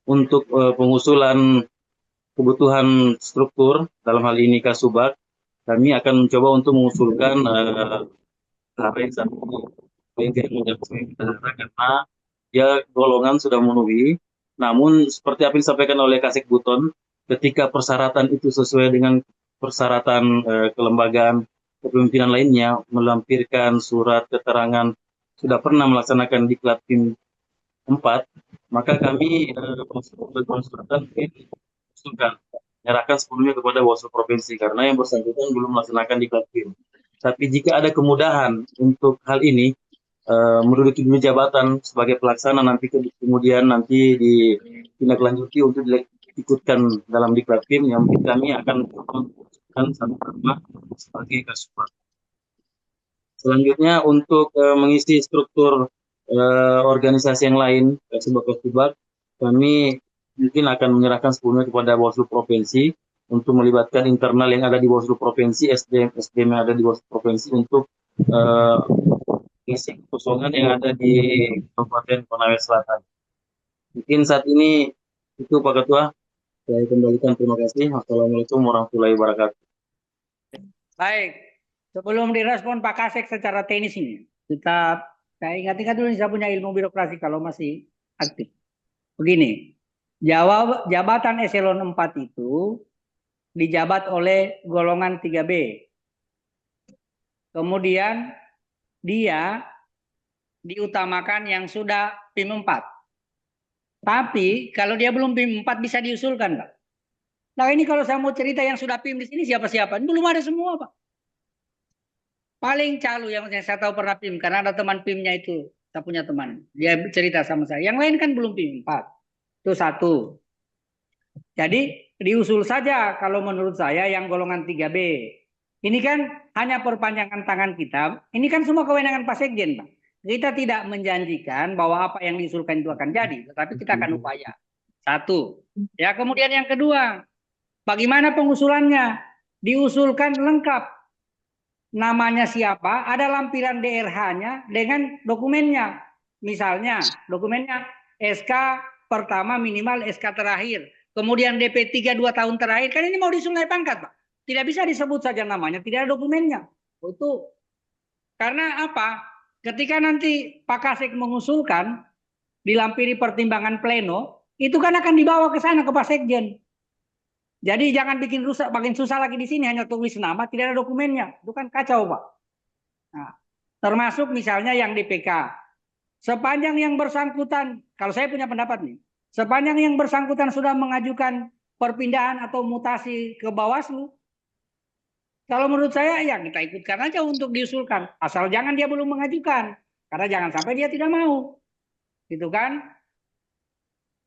Untuk pengusulan kebutuhan struktur dalam hal ini Kasubag, kami akan mencoba untuk mengusulkan hal yang satu ini menjabat sebagai bendahara karena dia golongan sudah memenuhi. Namun seperti apa yang disampaikan oleh Kasek Buton, ketika persyaratan itu sesuai dengan persyaratan kelembagaan kepemimpinan lainnya, melampirkan surat keterangan sudah pernah melaksanakan diklat PIM 4, maka kami konsultan usulkan menyerahkan sepenuhnya kepada Bawaslu Provinsi karena yang bersangkutan belum melaksanakan diklat PIM. Tapi jika ada kemudahan untuk hal ini, menduduki jabatan sebagai pelaksana, nanti kemudian nanti ditindaklanjuti untuk diikutkan dalam diklat PIM, yang mungkin kami akan mengusulkan satu nama sebagai Kasubag. Selanjutnya untuk mengisi struktur organisasi yang lain Kasubag, kami mungkin akan menyerahkan sepenuhnya kepada Bawaslu Provinsi untuk melibatkan internal yang ada di Bawaslu Provinsi, SDM yang ada di Bawaslu Provinsi untuk mengisi kekosongan yang ada di Kabupaten Konawe Selatan. Mungkin saat ini itu Pak Ketua, saya kembalikan, terima kasih. Wassalamualaikum warahmatullahi wabarakatuh. Baik, sebelum direspon Pak Kasek secara teknis ini, saya ingat-ingat dulu saya punya ilmu birokrasi kalau masih aktif. Begini, jabatan eselon 4 itu dijabat oleh golongan 3B. Kemudian dia diutamakan yang sudah PIM 4. Tapi kalau dia belum PIM 4 bisa diusulkan, Pak. Nah ini kalau saya mau cerita yang sudah PIM di sini siapa-siapa, ini belum ada semua, Pak. Paling Calu yang saya tahu pernah PIM, karena ada teman PIM-nya itu, saya punya teman, dia cerita sama saya. Yang lain kan belum PIM 4. Itu 1. Jadi diusul saja kalau menurut saya yang golongan 3B. Ini kan hanya perpanjangan tangan kita. Ini kan semua kewenangan Pak Sekjen, Pak. Kita tidak menjanjikan bahwa apa yang diusulkan itu akan jadi, tetapi kita akan upaya. 1. Ya, kemudian yang kedua, bagaimana pengusulannya? Diusulkan lengkap. Namanya siapa, ada lampiran DRH-nya dengan dokumennya. Misalnya, dokumennya SK pertama minimal SK terakhir. Kemudian DP3 2 tahun terakhir. Kan ini mau diusul naik pangkat, Pak. Tidak bisa disebut saja namanya, tidak ada dokumennya. Itu karena apa? Ketika nanti Pak Kasek mengusulkan dilampiri pertimbangan pleno, itu kan akan dibawa ke sana ke Pak Sekjen. Jadi jangan bikin rusak, makin susah lagi di sini hanya tulis nama, tidak ada dokumennya. Itu kan kacau, Pak. Nah, termasuk misalnya yang DPK. Sepanjang yang bersangkutan, kalau saya punya pendapat nih, sepanjang yang bersangkutan sudah mengajukan perpindahan atau mutasi ke Bawaslu. Kalau menurut saya ya kita ikutkan aja untuk diusulkan, asal jangan dia belum mengajukan, karena jangan sampai dia tidak mau, gitu kan?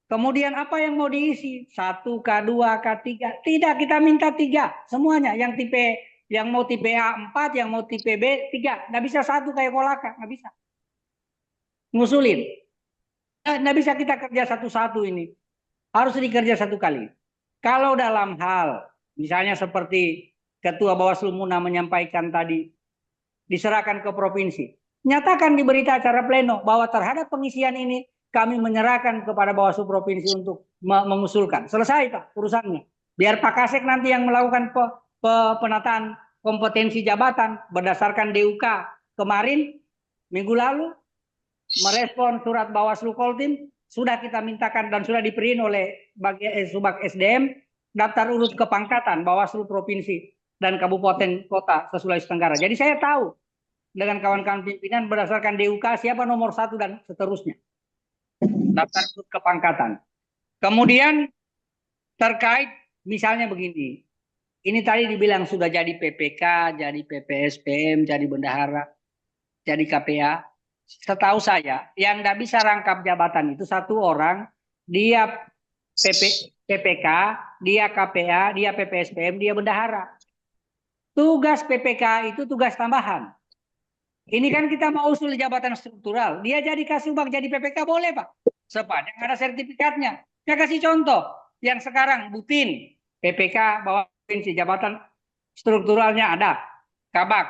Kemudian apa yang mau diisi? 1, K2, K3. Tidak, kita minta 3 semuanya. Yang mau tipe A 4, yang mau tipe B 3. Nggak bisa 1 kayak Kolaka, nggak bisa. Ngusulin. Nggak bisa kita kerja satu-satu ini. Harus dikerja satu kali. Kalau dalam hal, misalnya seperti Ketua Bawaslu Muna menyampaikan tadi, diserahkan ke provinsi. Nyatakan di berita acara pleno bahwa terhadap pengisian ini kami menyerahkan kepada Bawaslu Provinsi untuk mengusulkan. Selesai Pak urusannya. Biar Pak Kasek nanti yang melakukan penataan kompetensi jabatan berdasarkan DUK kemarin, minggu lalu, merespon surat Bawaslu Koltim, sudah kita mintakan dan sudah diberi oleh Subag SDM, daftar urut kepangkatan Bawaslu Provinsi dan Kabupaten Kota se-Sulawesi Tenggara. Jadi saya tahu dengan kawan-kawan pimpinan berdasarkan DUK siapa nomor 1 dan seterusnya. Daftar urut kepangkatan. Kemudian terkait misalnya begini. Ini tadi dibilang sudah jadi PPK, jadi PPSPM, jadi bendahara, jadi KPA. Setahu saya yang tidak bisa rangkap jabatan itu 1 orang, dia PPK, dia KPA, dia PPSPM, dia bendahara. Tugas PPK itu tugas tambahan. Ini kan kita mau usul jabatan struktural. Dia jadi Kasubag, jadi PPK boleh Pak. Sepanjang ada sertifikatnya. Saya kasih contoh. Yang sekarang Butin, PPK bawah provinsi, jabatan strukturalnya ada. Kabak.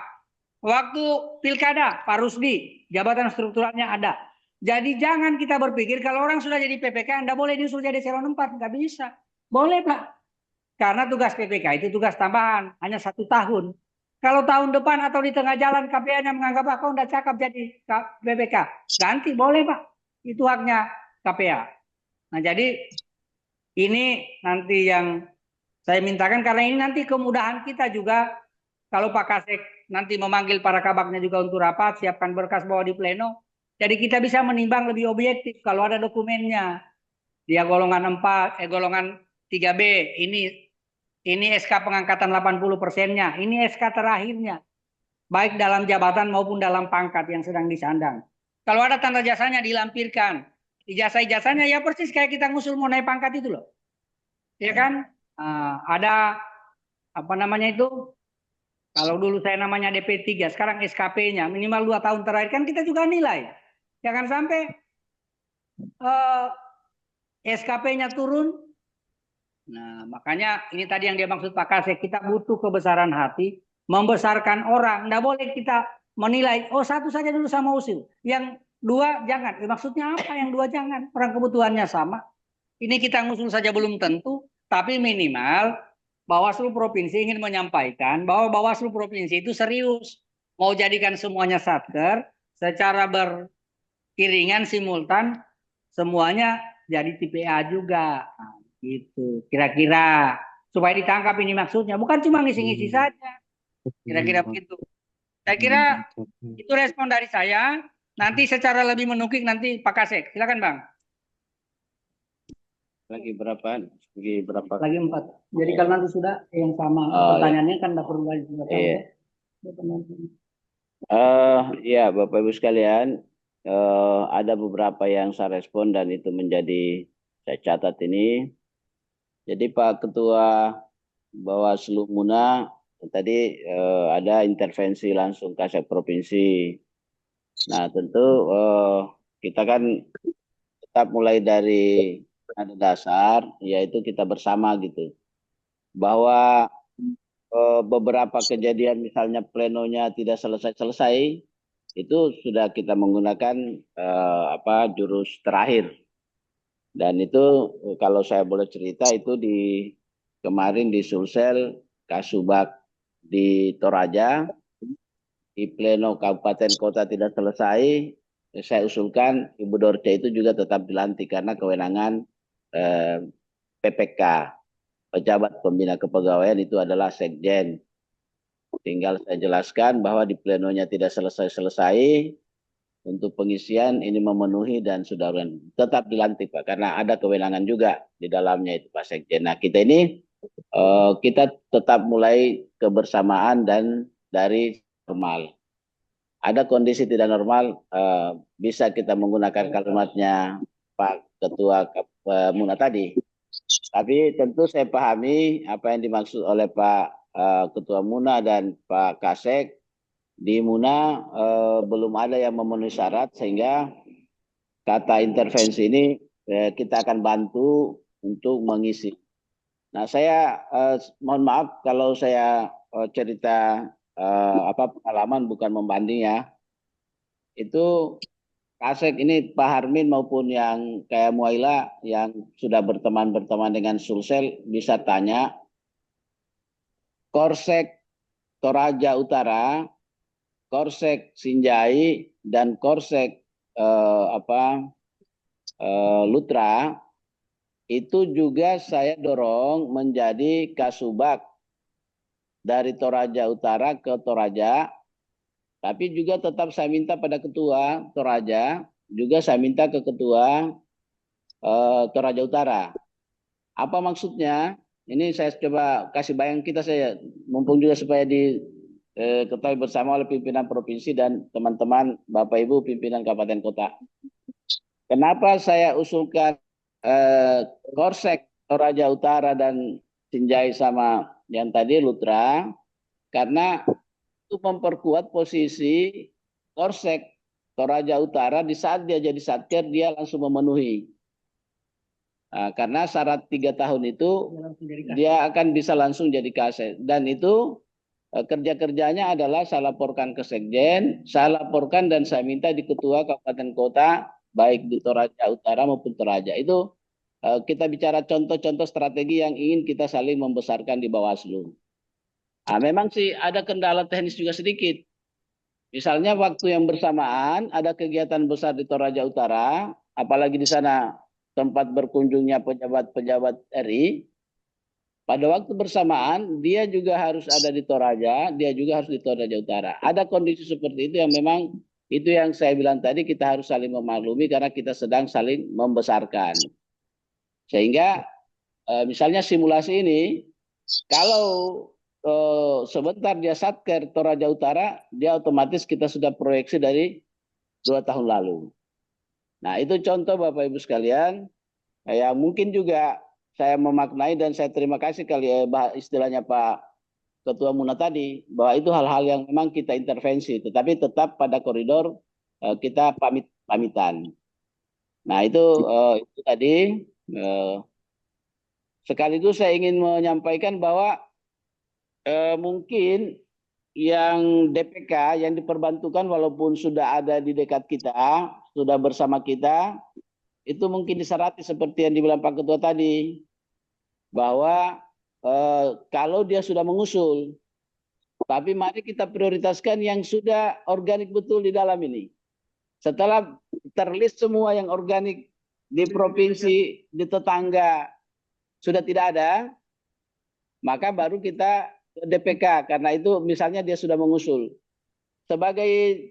Waktu pilkada, Pak Rusdi, jabatan strukturalnya ada. Jadi jangan kita berpikir kalau orang sudah jadi PPK, Anda boleh diusul jadi eselon 4. Nggak bisa. Boleh Pak. Karena tugas PPK itu tugas tambahan, hanya 1 tahun. Kalau tahun depan atau di tengah jalan KPA-nya menganggap kau tidak cakap jadi PPK, ganti boleh Pak. Itu haknya KPA. Nah jadi ini nanti yang saya mintakan karena ini nanti kemudahan kita juga kalau Pak Kasek nanti memanggil para kabaknya juga untuk rapat, siapkan berkas bawa di pleno. Jadi kita bisa menimbang lebih objektif kalau ada dokumennya. Dia golongan 4, golongan 3B, ini SK pengangkatan 80%-nya, ini SK terakhirnya. Baik dalam jabatan maupun dalam pangkat yang sedang disandang. Kalau ada tanda jasanya dilampirkan. Ijazah-ijazahnya ya persis kayak kita ngusul mau naik pangkat itu loh. Ya kan? Ada apa namanya itu? Kalau dulu saya namanya DP3, sekarang SKP-nya minimal 2 tahun terakhir kan kita juga nilai. Jangan sampai SKP-nya turun. Nah, makanya ini tadi yang dia maksud Pak Kasek, kita butuh kebesaran hati, membesarkan orang. Nggak boleh kita menilai, oh 1 saja dulu sama usul. Yang 2 jangan. Maksudnya apa yang 2 jangan? Orang kebutuhannya sama. Ini kita ngusul saja belum tentu, tapi minimal Bawaslu Provinsi ingin menyampaikan bahwa Bawaslu Provinsi itu serius. Mau jadikan semuanya satker, secara beriringan, simultan, semuanya jadi tipe A juga. Nah, gitu. Kira-kira supaya ditangkap ini maksudnya. Bukan cuma ngisi-ngisi saja. Kira-kira begitu. Saya kira itu respon dari saya. Nanti secara lebih menukik nanti Pak Kasek. Silakan Bang. Lagi berapa? Lagi 4. Jadi kalau nanti sudah yang sama pertanyaannya kan tidak perlu lagi. Iya. Ya Bapak Ibu sekalian, ada beberapa yang saya respon dan itu menjadi saya catat ini. Jadi Pak Ketua Bawaslu Muna tadi ada intervensi langsung Kasek Provinsi. Nah tentu kita kan tetap mulai dari ada dasar, yaitu kita bersama gitu. Bahwa beberapa kejadian misalnya plenonya tidak selesai-selesai, itu sudah kita menggunakan jurus terakhir. Dan itu kalau saya boleh cerita itu kemarin di Sulsel, Kasubag di Toraja, di pleno kabupaten kota tidak selesai, saya usulkan Ibu Dorce itu juga tetap dilantik karena kewenangan PPK, pejabat pembina kepegawaian itu adalah sekjen. Tinggal saya jelaskan bahwa di plenonya tidak selesai-selesai, untuk pengisian ini memenuhi dan sudah tetap dilantik Pak, karena ada kewenangan juga di dalamnya itu Pak Sekjen. Nah kita ini kita tetap mulai kebersamaan dan dari normal. Ada kondisi tidak normal, bisa kita menggunakan kalimatnya Pak Ketua Muna tadi. Tapi tentu saya pahami apa yang dimaksud oleh Pak Ketua Muna dan Pak Kasek. Di Muna belum ada yang memenuhi syarat, sehingga kata intervensi ini kita akan bantu untuk mengisi. Nah saya mohon maaf kalau saya cerita pengalaman, bukan membanding ya. Itu Kasek ini Pak Harmin maupun yang kayak Muaila yang sudah berteman dengan Sulsel bisa tanya. Korsek Toraja Utara, Korsek Sinjai, dan Korsek Lutra itu juga saya dorong menjadi Kasubag dari Toraja Utara ke Toraja. Tapi juga tetap saya minta pada Ketua Toraja, juga saya minta ke Ketua Toraja Utara. Apa maksudnya? Ini saya coba kasih bayang kita, saya mumpung juga supaya diketahui bersama oleh pimpinan provinsi dan teman-teman Bapak Ibu pimpinan kabupaten kota. Kenapa saya usulkan Korsek Toraja Utara dan Sinjai sama yang tadi Lutra? Karena untuk memperkuat posisi Korsek Toraja Utara di saat dia jadi satker, dia langsung memenuhi. Karena syarat 3 tahun itu dia akan bisa langsung jadi kasek. Dan itu kerja-kerjanya adalah saya laporkan ke Sekjen, saya laporkan dan saya minta di Ketua Kabupaten Kota, baik di Toraja Utara maupun Toraja. Itu kita bicara contoh-contoh strategi yang ingin kita saling membesarkan di Bawaslu. Memang sih ada kendala teknis juga sedikit. Misalnya waktu yang bersamaan ada kegiatan besar di Toraja Utara, apalagi di sana tempat berkunjungnya pejabat-pejabat RI. Pada waktu bersamaan dia juga harus ada di Toraja, dia juga harus di Toraja Utara. Ada kondisi seperti itu yang memang itu yang saya bilang tadi, kita harus saling memaklumi karena kita sedang saling membesarkan. Sehingga misalnya simulasi ini, kalau sebentar dia satker Toraja Utara, dia otomatis kita sudah proyeksi dari 2 tahun lalu. Nah itu contoh Bapak Ibu sekalian, ya mungkin juga saya memaknai dan saya terima kasih kali ya istilahnya Pak Ketua Muna tadi, bahwa itu hal-hal yang memang kita intervensi, tetapi tetap pada koridor kita pamitan. Nah itu tadi. Sekaligus saya ingin menyampaikan bahwa mungkin yang DPK yang diperbantukan walaupun sudah ada di dekat kita, sudah bersama kita, itu mungkin disyaratkan seperti yang dibilang Pak Ketua tadi, bahwa kalau dia sudah mengusul, tapi mari kita prioritaskan yang sudah organik betul di dalam ini. Setelah terlist semua yang organik di provinsi, di tetangga sudah tidak ada, maka baru kita DPK, karena itu misalnya dia sudah mengusul. Sebagai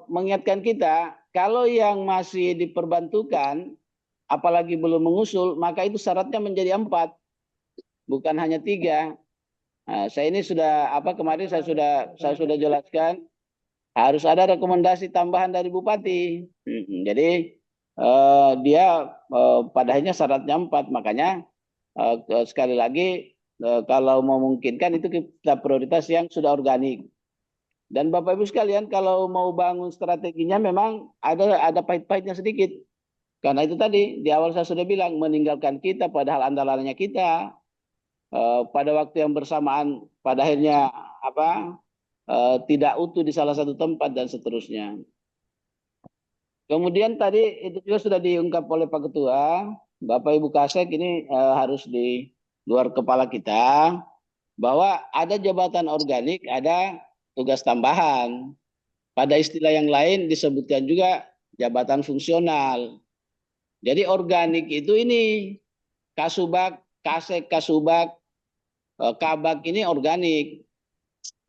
mengingatkan kita, kalau yang masih diperbantukan, apalagi belum mengusul, maka itu syaratnya menjadi 4, bukan hanya 3. Nah, saya ini sudah kemarin saya sudah jelaskan, harus ada rekomendasi tambahan dari Bupati. Jadi dia pada akhirnya syaratnya 4, makanya sekali lagi kalau memungkinkan itu kita prioritas yang sudah organik. Dan Bapak Ibu sekalian, kalau mau bangun strateginya memang ada pahit-pahitnya sedikit. Karena itu tadi di awal saya sudah bilang, meninggalkan kita padahal andalannya kita. Pada waktu yang bersamaan pada akhirnya tidak utuh di salah satu tempat dan seterusnya. Kemudian tadi itu juga sudah diungkap oleh Pak Ketua, Bapak Ibu Kasek ini harus di luar kepala kita, bahwa ada jabatan organik, ada tugas tambahan. Pada istilah yang lain disebutkan juga jabatan fungsional. Jadi organik itu ini Kasubag, Kasek, Kasubag, Kabag ini organik.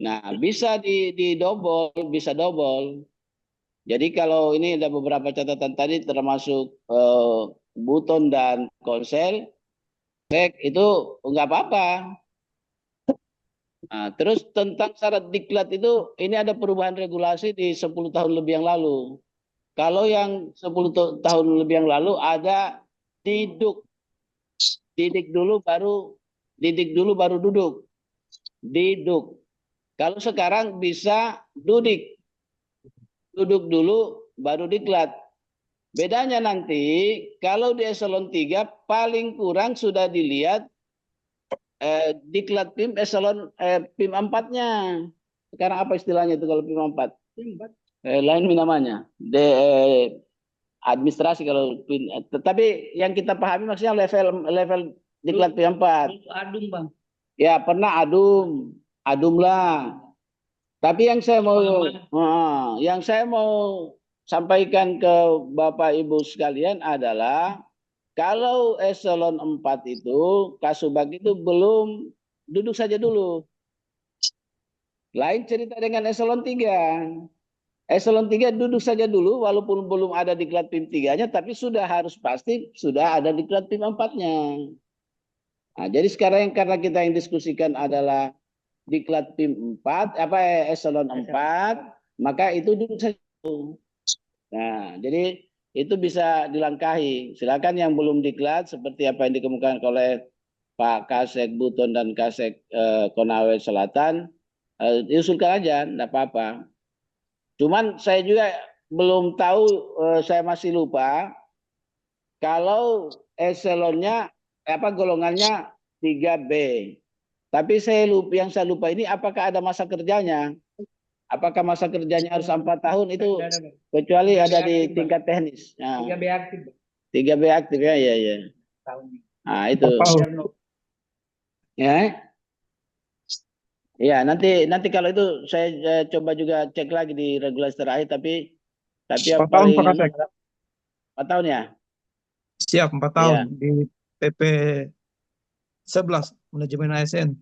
Nah bisa di double, bisa double. Jadi kalau ini ada beberapa catatan tadi termasuk Buton dan Konsel, itu enggak apa-apa. Nah, terus tentang syarat diklat itu, ini ada perubahan regulasi di 10 tahun lebih yang lalu. Kalau yang 10 tahun lebih yang lalu ada diduk. Didik dulu baru duduk. Diduk. Kalau sekarang bisa dudik. Duduk dulu baru diklat. Bedanya nanti kalau di eselon 3 paling kurang sudah dilihat diklat PIM eselon PIM 4-nya. Sekarang apa istilahnya itu kalau PIM 4? Lain namanya. Administrasi kalau PIM. Tetapi yang kita pahami maksudnya level diklat PIM 4. Adum, Bang. Ya, pernah adum lah. Tapi yang saya mau sampaikan ke Bapak Ibu sekalian adalah kalau eselon 4 itu, Kasubag itu belum duduk saja dulu. Lain cerita dengan eselon 3. Eselon 3 duduk saja dulu walaupun belum ada diklat PIM 3-nya, tapi sudah harus pasti sudah ada diklat PIM 4-nya. Nah, jadi sekarang karena kita yang diskusikan adalah diklat PIM 4, eselon 4, maka itu duduk saja. Nah, jadi itu bisa dilangkahi. Silakan yang belum diklat seperti apa yang dikemukakan oleh Pak Kasek Buton dan Kasek Konawe Selatan, diusulkan aja, enggak apa-apa. Cuman saya juga belum tahu, saya masih lupa kalau eselonnya golongannya 3B. Tapi yang saya lupa ini apakah ada masa kerjanya? Apakah masa kerjanya harus 4 tahun itu kecuali ada di tingkat teknis. Nah, 3B aktif. 3B aktif ya, ya. Nah, itu. Ya. Ya, nanti kalau itu saya coba juga cek lagi di regulasi terakhir tapi yang 4 tahun Pak Kasek. 4 tahun ya? Siap, 4 tahun di PP 11 manajemen ASN.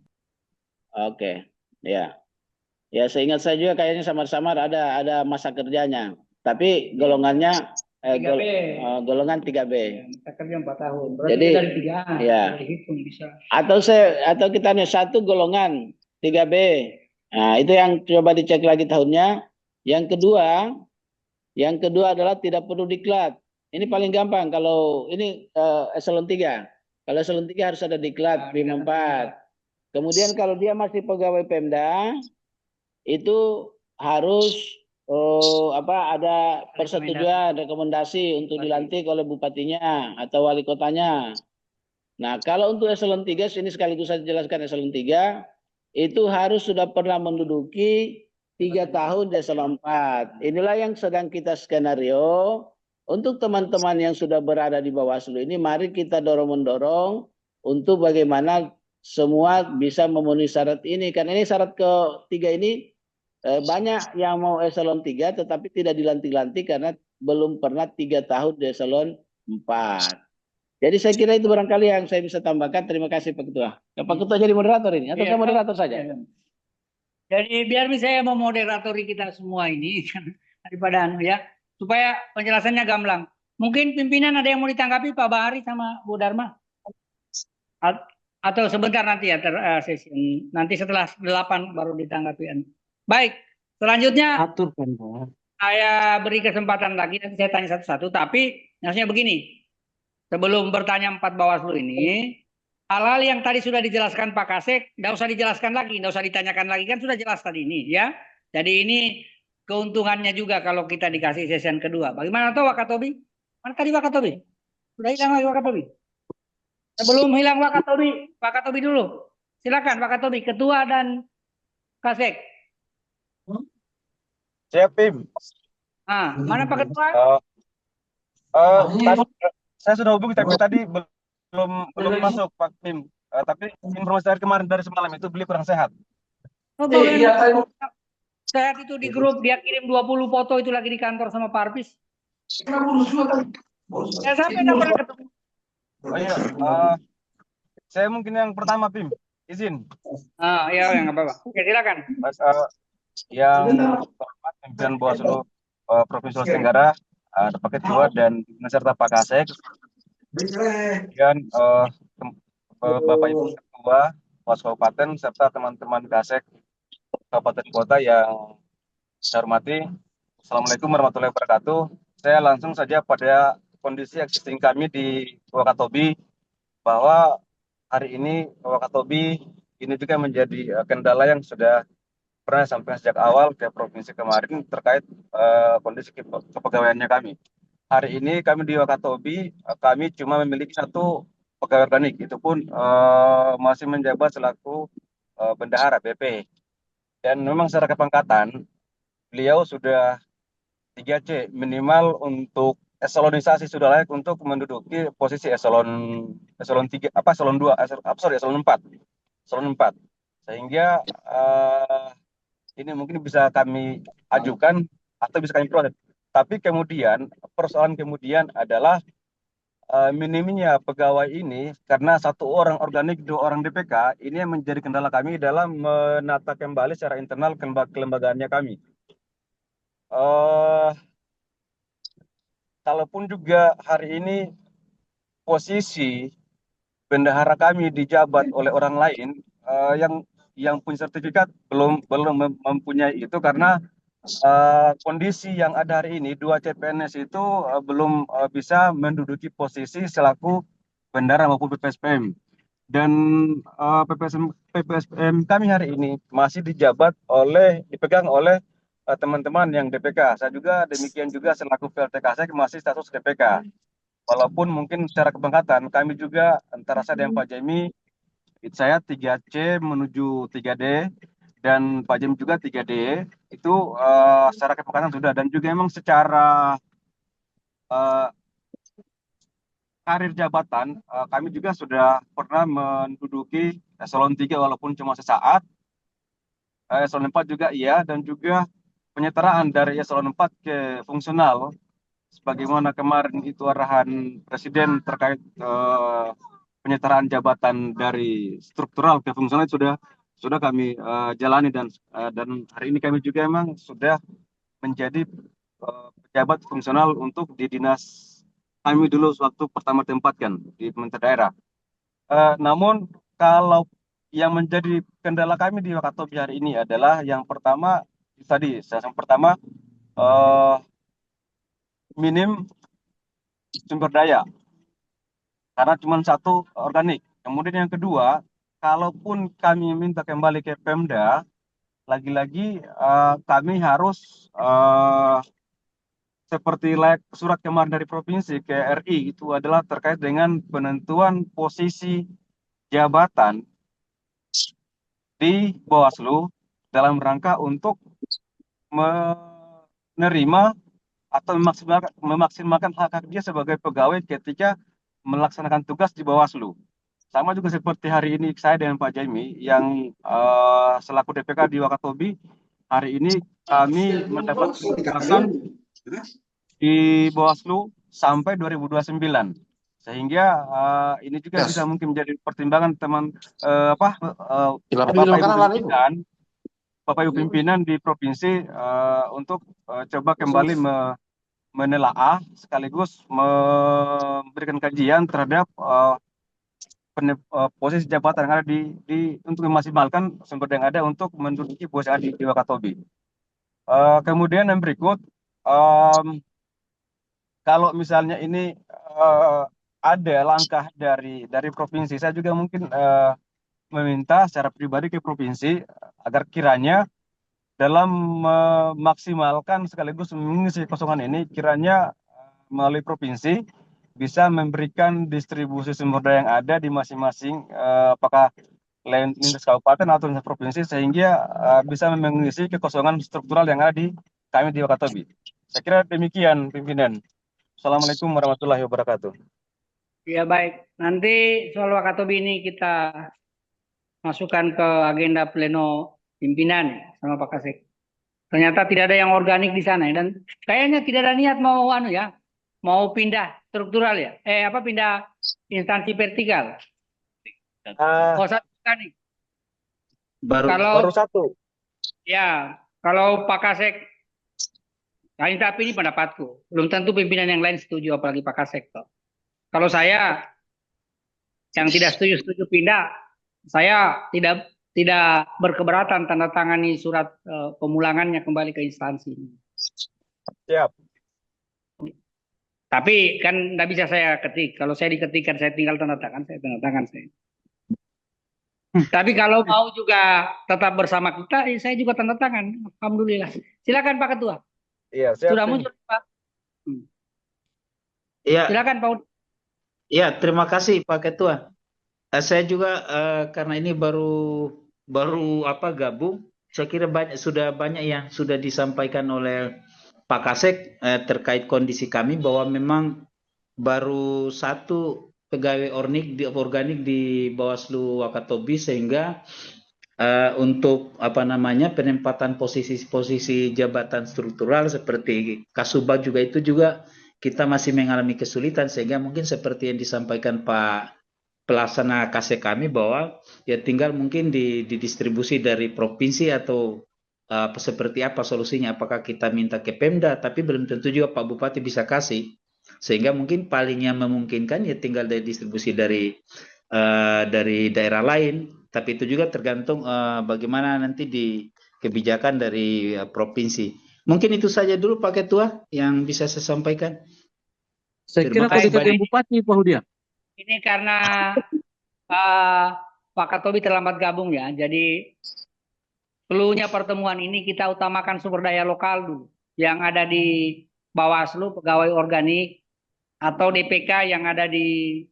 Oke, ya. Ya, seingat saya juga kayaknya samar-samar ada masa kerjanya. Tapi golongannya 3B. Golongan 3B. Masa kerja 4 tahun. Berarti Jadi dari 3A. ya. Dihitung bisa. Atau kita hanya satu golongan 3B. Nah, itu yang coba dicek lagi tahunnya. Yang kedua adalah tidak perlu diklat. Ini paling gampang kalau ini eselon 3. Kalau eselon 3 harus ada diklat PIM 4. Kemudian kalau dia masih pegawai Pemda itu harus ada persetujuan rekomendasi untuk dilantik oleh bupatinya atau wali kotanya. Nah, kalau untuk eselon 3 ini sekaligus saya jelaskan eselon 3 itu harus sudah pernah menduduki 3 tahun di eselon 4. Inilah yang sedang kita skenario. Untuk teman-teman yang sudah berada di Bawaslu ini, mari kita dorong-mendorong untuk bagaimana semua bisa memenuhi syarat ini. Karena ini syarat ketiga ini banyak yang mau eselon 3 tetapi tidak dilantik-lantik karena belum pernah 3 tahun di eselon 4. Jadi saya kira itu barangkali yang saya bisa tambahkan. Terima kasih Pak Ketua. Pak Ketua jadi moderator ini atau saya moderator saja? Jadi biar saya memoderatori kita semua ini daripada ya supaya penjelasannya gamblang. Mungkin pimpinan ada yang mau ditanggapi Pak Bahari sama Bu Dharma? Atau sebentar nanti ya sesi nanti setelah 8 baru ditanggapi. Baik, selanjutnya saya beri kesempatan lagi nanti saya tanya satu-satu. Tapi maksudnya begini, sebelum bertanya 4 Bawaslu ini, hal-hal yang tadi sudah dijelaskan Pak Kasek, tidak usah dijelaskan lagi, tidak usah ditanyakan lagi, kan sudah jelas tadi ini ya. Jadi ini keuntungannya juga kalau kita dikasih sesi kedua. Bagaimana tuh Wakatobi? Mana tadi Wakatobi? Sudah hilang lagi Wakatobi. Sebelum hilang Wakatobi dulu. Silakan Wakatobi, Ketua dan Kasek. Siap, Pim. Mana Pak Ketua? Saya sudah hubungi tapi tadi belum masuk Pak Pim. Tapi informasi kemarin dari semalam itu beliau kurang sehat. Sehat itu di grup dia kirim 20 foto itu lagi di kantor sama Pak Arpis. Saya sampai dapat ketemu. Oh iya, saya mungkin yang pertama Pim, izin. Iya yang apa-apa. Oke silakan. Yang pimpinan Bawaslu Provinsi Sulawesi Tenggara, ada Pak Ketua dan beserta Pak Kasek, dan Bapak Ibu Ketua Bawaslu Kabupaten serta teman-teman Kasek Kabupaten Kota yang saya hormati. Assalamualaikum warahmatullahi wabarakatuh. Saya langsung saja pada kondisi existing kami di Wakatobi, bahwa hari ini Wakatobi ini juga menjadi kendala yang sudah pernah sampai sejak awal ke provinsi kemarin terkait kondisi kepegawaiannya kami. Hari ini kami di Wakatobi, kami cuma memiliki satu pegawai organik, itu pun masih menjabat selaku bendahara BP. Dan memang secara kepangkatan, beliau sudah 3C, minimal untuk eselonisasi sudah layak untuk menduduki posisi eselon 3, eselon 2, eselon 4. Eselon 4. Sehingga ini mungkin bisa kami ajukan atau bisa kami proses. Tapi kemudian persoalan kemudian adalah minimnya pegawai ini, karena satu orang organik, 2 orang DPK, ini yang menjadi kendala kami dalam menata kembali secara internal kelembagaannya kami. Kalaupun juga hari ini posisi bendahara kami dijabat oleh orang lain, yang punya sertifikat belum mempunyai itu, karena kondisi yang ada hari ini 2 CPNS itu belum bisa menduduki posisi selaku bendahara maupun PPSPM. Dan PPSPM kami hari ini masih dipegang oleh teman-teman yang DPK. Saya juga demikian juga selaku PLT Kasek masih status DPK. Walaupun mungkin secara kepangkatan kami juga antara saya dan Pak Jemi, saya 3C menuju 3D, dan Pak Jem juga 3D, itu secara kepangkatan sudah. Dan juga memang secara karir jabatan, kami juga sudah pernah menduduki eselon 3 walaupun cuma sesaat, eselon 4 juga iya, dan juga penyetaraan dari eselon 4 ke fungsional, sebagaimana kemarin itu arahan Presiden terkait penyetaraan jabatan dari struktural ke fungsional sudah kami jalani, dan hari ini kami juga memang sudah menjadi pejabat fungsional untuk di dinas kami dulu waktu pertama tempatkan di Kementerian Daerah. Namun kalau yang menjadi kendala kami di Wakatobi hari ini adalah yang pertama minim sumber daya, karena cuma satu organik. Kemudian yang kedua, kalaupun kami minta kembali ke Pemda, lagi-lagi kami harus seperti surat kemarin dari provinsi ke RI, itu adalah terkait dengan penentuan posisi jabatan di Bawaslu dalam rangka untuk menerima atau memaksimalkan hak-hak dia sebagai pegawai ketika melaksanakan tugas di Bawaslu. Sama juga seperti hari ini saya dengan Pak Jaimi yang selaku DPK di Wakatobi, hari ini kami mendapat tugasan di Bawaslu sampai 2029. Sehingga ini juga bisa mungkin menjadi pertimbangan Bapak Ibu pimpinan di provinsi untuk coba kembali menelaah sekaligus memberikan kajian terhadap posisi jabatan yang ada untuk memaksimalkan sumber daya yang ada untuk menduduki posisi di Wakatobi. Kemudian yang berikut, kalau misalnya ini ada langkah dari provinsi, saya juga mungkin meminta secara pribadi ke provinsi agar kiranya dalam memaksimalkan sekaligus mengisi kosongan ini, kiranya melalui provinsi bisa memberikan distribusi sumber daya yang ada di masing-masing apakah lintas kabupaten atau lintas provinsi, sehingga bisa mengisi kekosongan struktural yang ada di kami di Wakatobi. Saya kira demikian, pimpinan. Assalamualaikum warahmatullahi wabarakatuh. Ya baik, nanti soal Wakatobi ini kita masukkan ke agenda pleno pimpinan sama Pak Kasek. Ternyata tidak ada yang organik di sana, dan kayaknya tidak ada niat mau pindah struktural ya, pindah instansi vertikal. Satu organik. Baru satu. Ya, kalau Pak Kasek Tapi ini pendapatku. Belum tentu pimpinan yang lain setuju, apalagi Pak Kasek. Kalau saya yang tidak setuju pindah, saya tidak berkeberatan tanda tangani surat pemulangannya kembali ke instansi. Siap. Tapi kan tidak bisa saya ketik. Kalau saya diketikkan, saya tinggal tanda tangan, saya tanda tangan saya. Tapi kalau mau juga tetap bersama kita, saya juga tanda tangan. Alhamdulillah. Silakan Pak Ketua. Iya, siap. Sudah muncul Pak. Iya, Silakan Pak. iya, terima kasih Pak Ketua. Saya juga karena ini baru gabung, saya kira sudah banyak yang sudah disampaikan oleh Pak Kasek terkait kondisi kami bahwa memang baru satu pegawai organik di Bawaslu Wakatobi, sehingga untuk penempatan posisi jabatan struktural seperti Kasubag juga kita masih mengalami kesulitan, sehingga mungkin seperti yang disampaikan Pak pelaksana Kasek kami bahwa ya tinggal mungkin didistribusi dari provinsi atau seperti apa solusinya, apakah kita minta ke Pemda, tapi belum tentu juga Pak Bupati bisa kasih, sehingga mungkin paling yang memungkinkan ya tinggal dari distribusi dari daerah lain, tapi itu juga tergantung bagaimana nanti di kebijakan dari provinsi. Mungkin itu saja dulu Pak Ketua yang bisa saya sampaikan. Saya kira PDKT Bupati Pak Hudia. Ini karena Pak Katobi terlambat gabung ya, jadi perlunya pertemuan ini kita utamakan sumber daya lokal dulu, yang ada di Bawaslu, pegawai organik, atau DPK yang ada di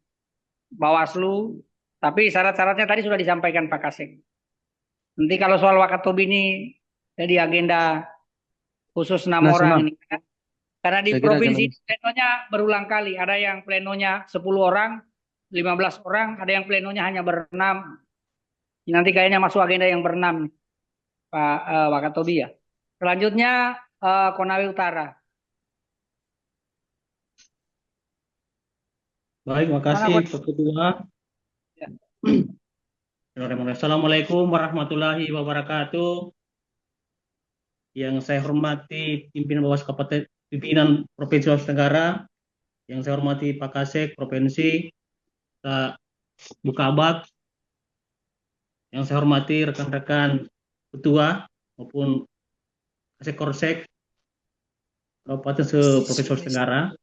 Bawaslu. Tapi syarat-syaratnya tadi sudah disampaikan Pak Kasek. Nanti kalau soal Wakatobi ini jadi agenda khusus 6 orang ini. Karena di provinsi plenonya berulang kali, ada yang plenonya 10 orang, 15 orang, ada yang plenonya hanya berenam. Nanti kayaknya masuk agenda yang berenam, Pak Wakatobi ya. Selanjutnya Konawe Utara. Baik, makasih Pak Ketua. Ya. Assalamualaikum warahmatullahi wabarakatuh. Yang saya hormati pimpinan Bawaslu Kabupaten, pimpinan Provinsi Sulawesi Tenggara, yang saya hormati Pak Kasek Provinsi, Pak Bukabak, yang saya hormati rekan-rekan ketua maupun Kasek Korsek Kabupaten Provinsi Sulawesi Tenggara.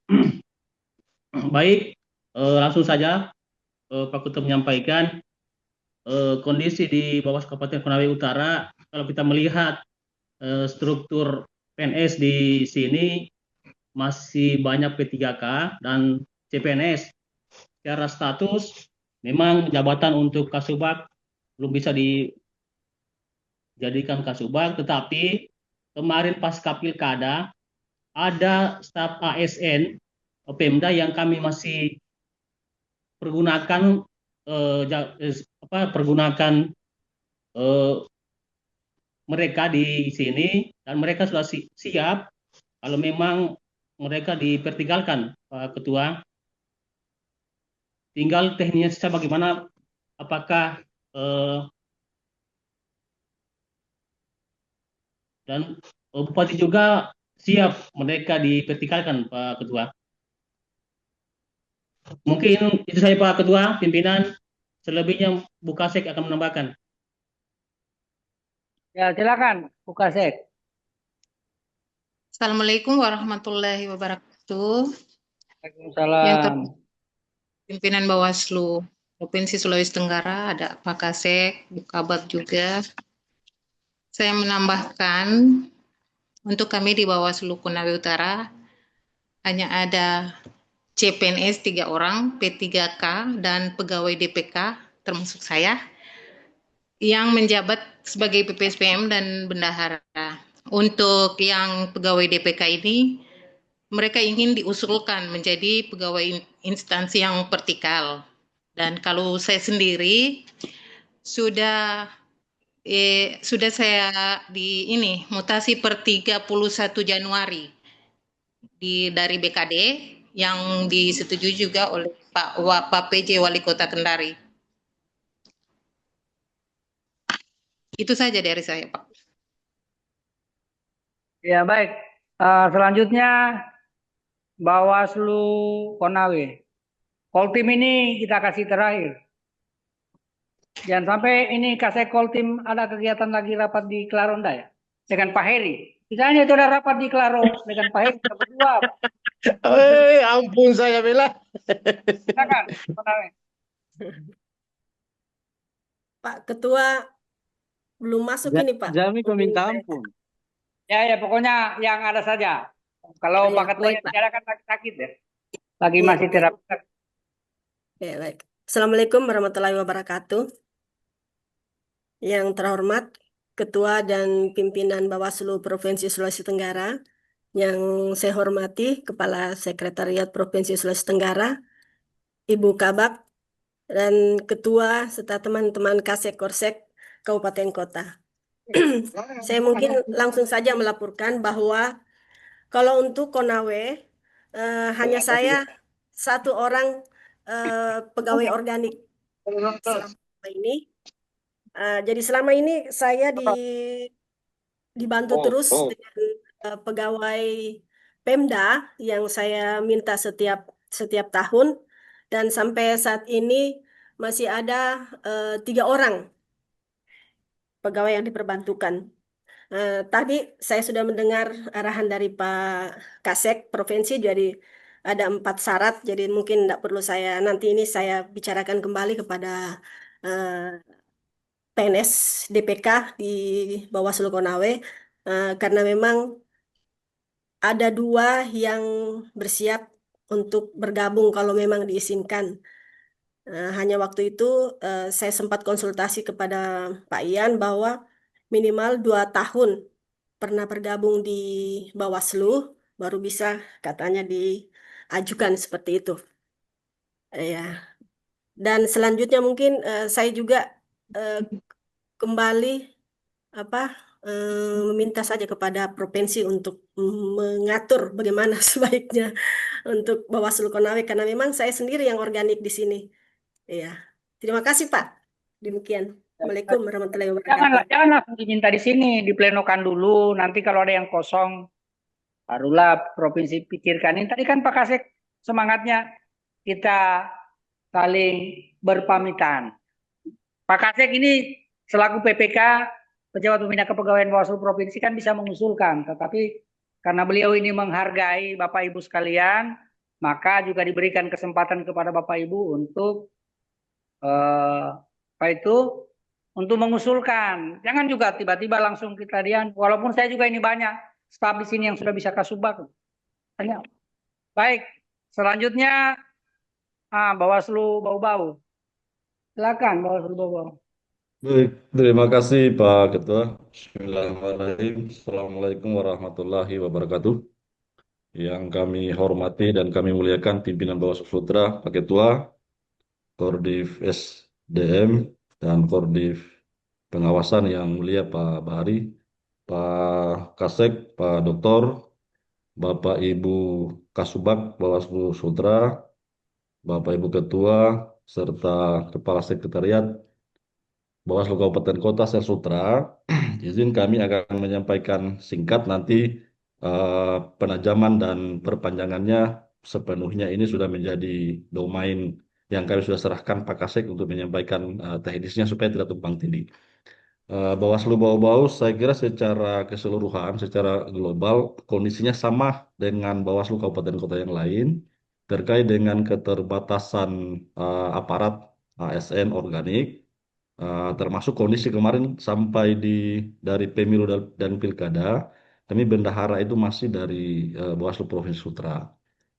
Baik, langsung saja Pak Ketua menyampaikan kondisi di Bawaslu Kabupaten Konawe Utara. Kalau kita melihat struktur PNS di sini masih banyak P3K dan CPNS. Secara status memang jabatan untuk Kasubag belum bisa dijadikan Kasubag, tetapi kemarin pasca pilkada ada staf ASN Pemda yang kami masih pergunakan mereka di sini, dan mereka sudah siap kalau memang mereka dipertinggalkan Pak Ketua. Tinggal teknisnya bagaimana, apakah dan Bupati juga siap mereka dipertinggalkan Pak Ketua. Mungkin itu saja Pak Ketua, pimpinan. Selebihnya Bu Kasek akan menambahkan. Ya, silakan Bu Kasek. Assalamualaikum warahmatullahi wabarakatuh. Waalaikumsalam. Pimpinan Bawaslu Provinsi Sulawesi Tenggara, ada Pak Kasek, Bu Kabak juga. Saya menambahkan, untuk kami di Bawaslu Konawe Utara hanya ada CPNS 3 orang, P3K, dan pegawai DPK, termasuk saya, yang menjabat sebagai PPSPM dan bendahara. Untuk yang pegawai DPK ini, mereka ingin diusulkan menjadi pegawai instansi yang vertikal. Dan kalau saya sendiri sudah saya mutasi per 31 Januari dari BKD yang disetujui juga oleh Pak PJ Wali Kota Kendari. Itu saja dari saya, Pak. Ya, baik. Selanjutnya Bawaslu Konawe. Koltim ini kita kasih terakhir. Jangan sampai ini Kasek Koltim ada kegiatan lagi rapat di Klaronda ya dengan Pak Heri. Misalnya itu ada rapat di Klaro dengan Pak Heri kita berdua. Pak. Ampun saya Bella. Silakan, Konawe. Pak Ketua belum masuk ini Pak. Jami meminta ampun. Ya pokoknya yang ada saja. Kalau Ya, Pak Ketua baik, yang Pak. bicara kan sakit ya. Lagi Iya, masih baik. terapi. Ya, baik. Assalamualaikum warahmatullahi wabarakatuh. Yang terhormat Ketua dan Pimpinan Bawaslu Provinsi Sulawesi Tenggara, yang saya hormati Kepala Sekretariat Provinsi Sulawesi Tenggara, Ibu Kabak, dan Ketua serta teman-teman Kasek Korsek Kabupaten Kota. Saya mungkin langsung saja melaporkan bahwa kalau untuk Konawe hanya saya satu orang pegawai organik selama ini. Jadi selama ini saya dibantu terus dengan pegawai Pemda yang saya minta setiap tahun, dan sampai saat ini masih ada 3 orang pegawai yang diperbantukan. Tadi saya sudah mendengar arahan dari Pak Kasek Provinsi, jadi ada 4 syarat, jadi mungkin tidak perlu nanti ini saya bicarakan kembali kepada PNS DPK di Bawaslu Konawe, karena memang ada 2 yang bersiap untuk bergabung kalau memang diizinkan. Hanya waktu itu saya sempat konsultasi kepada Pak Ian bahwa minimal 2 tahun pernah bergabung di Bawaslu baru bisa katanya diajukan seperti itu. Ya. Dan selanjutnya mungkin saya juga kembali meminta saja kepada provinsi untuk mengatur bagaimana sebaiknya untuk Bawaslu Konawe, karena memang saya sendiri yang organik di sini. Ya, terima kasih Pak. Demikian. Assalamualaikum warahmatullahi wabarakatuh. Jangan langsung diminta di sini, diplenokan dulu. Nanti kalau ada yang kosong, barulah provinsi pikirkan. Ini tadi kan Pak Kasek semangatnya kita saling berpamitan. Pak Kasek ini selaku PPK, Pejabat Pembina Kepegawaian Bawaslu Provinsi, kan bisa mengusulkan. Tetapi karena beliau ini menghargai Bapak Ibu sekalian, maka juga diberikan kesempatan kepada Bapak Ibu untuk untuk mengusulkan. Jangan juga tiba-tiba langsung kita walaupun saya juga ini banyak staf di sini yang sudah bisa kasubag. Baik, selanjutnya Bawaslu Bau-Bau. Silakan Bawaslu Bau-Bau. Baik, terima kasih Pak Ketua. Bismillahirrahmanirrahim. Assalamualaikum warahmatullahi wabarakatuh. Yang kami hormati dan kami muliakan pimpinan Bawaslu Sultra, Pak Ketua, Koordif SDM, dan Koordif Pengawasan yang mulia Pak Bahari, Pak Kasek, Pak Doktor, Bapak Ibu Kasubag Bawaslu Sultra, Bapak Ibu Ketua, serta Kepala Sekretariat Bawaslu Kabupaten Kota Sultra. Izin kami akan menyampaikan singkat, nanti penajaman dan perpanjangannya sepenuhnya ini sudah menjadi domain yang kami sudah serahkan Pak Kasek untuk menyampaikan teknisnya supaya tidak tumpang tindih. Bawaslu Bau-Bau saya kira secara keseluruhan, secara global kondisinya sama dengan Bawaslu Kabupaten Kota yang lain terkait dengan keterbatasan aparat ASN organik. Termasuk kondisi kemarin sampai dari pemilu dan pilkada, kami bendahara itu masih dari Bawaslu Provinsi Sultra.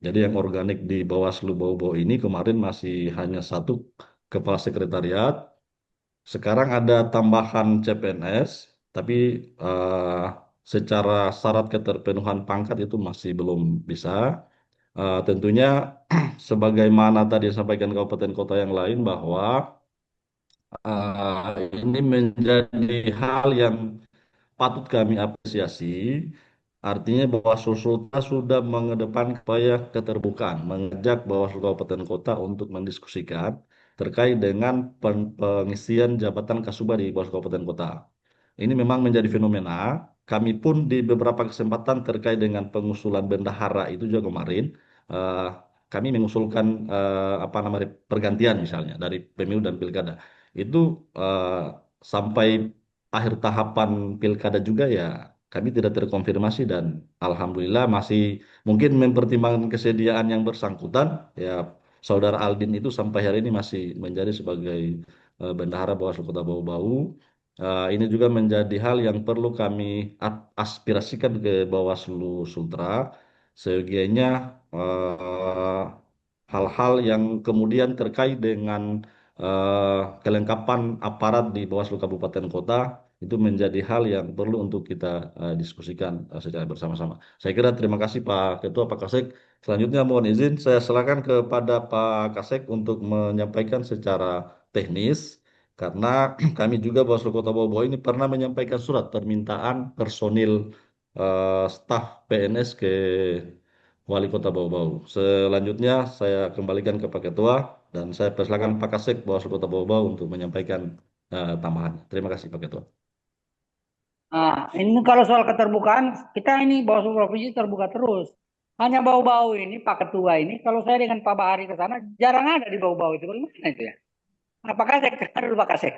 Jadi yang organik di Bawaslu Bau-Bau ini kemarin masih hanya 1 kepala sekretariat. Sekarang ada tambahan CPNS, tapi secara syarat keterpenuhan pangkat itu masih belum bisa. Tentunya sebagaimana tadi disampaikan kabupaten kota yang lain bahwa ini menjadi hal yang patut kami apresiasi. Artinya Bawaslu Sultra sudah mengedepankan upaya keterbukaan, mengajak Bawaslu Kabupaten Kota untuk mendiskusikan terkait dengan pengisian jabatan Kasubag di Bawaslu Kabupaten Kota. Ini memang menjadi fenomena kami pun di beberapa kesempatan terkait dengan pengusulan bendahara itu juga kemarin, eh, kami mengusulkan apa namanya pergantian misalnya dari pemilu dan pilkada. Itu sampai akhir tahapan pilkada juga ya kami tidak terkonfirmasi dan alhamdulillah masih mungkin mempertimbangkan kesediaan yang bersangkutan ya saudara Aldin itu sampai hari ini masih menjadi sebagai bendahara Bawaslu Kota Bau-Bau. Ini juga menjadi hal yang perlu kami aspirasikan ke Bawaslu Sultra, seyogianya hal-hal yang kemudian terkait dengan kelengkapan aparat di Bawaslu Kabupaten Kota itu menjadi hal yang perlu untuk kita diskusikan secara bersama-sama. Saya kira terima kasih Pak Ketua, Pak Kasek. Selanjutnya mohon izin saya silakan kepada Pak Kasek untuk menyampaikan secara teknis karena kami juga Bawaslu Kota Bau-Bau ini pernah menyampaikan surat permintaan personil staf PNS ke Wali Kota Bau-Bau. Selanjutnya saya kembalikan ke Pak Ketua dan saya persilakan Pak Kasek Bawaslu Kota Bau-Bau untuk menyampaikan tambahan. Terima kasih Pak Ketua. Nah, ini kalau soal keterbukaan, kita ini Bawaslu Provinsi terbuka terus. Hanya Bau-Bau ini, Pak Ketua ini, kalau saya dengan Pak Bahari ke sana, jarang ada di Bau-Bau itu. Bagaimana itu ya? Apakah saya kenal dulu Pak Kasek?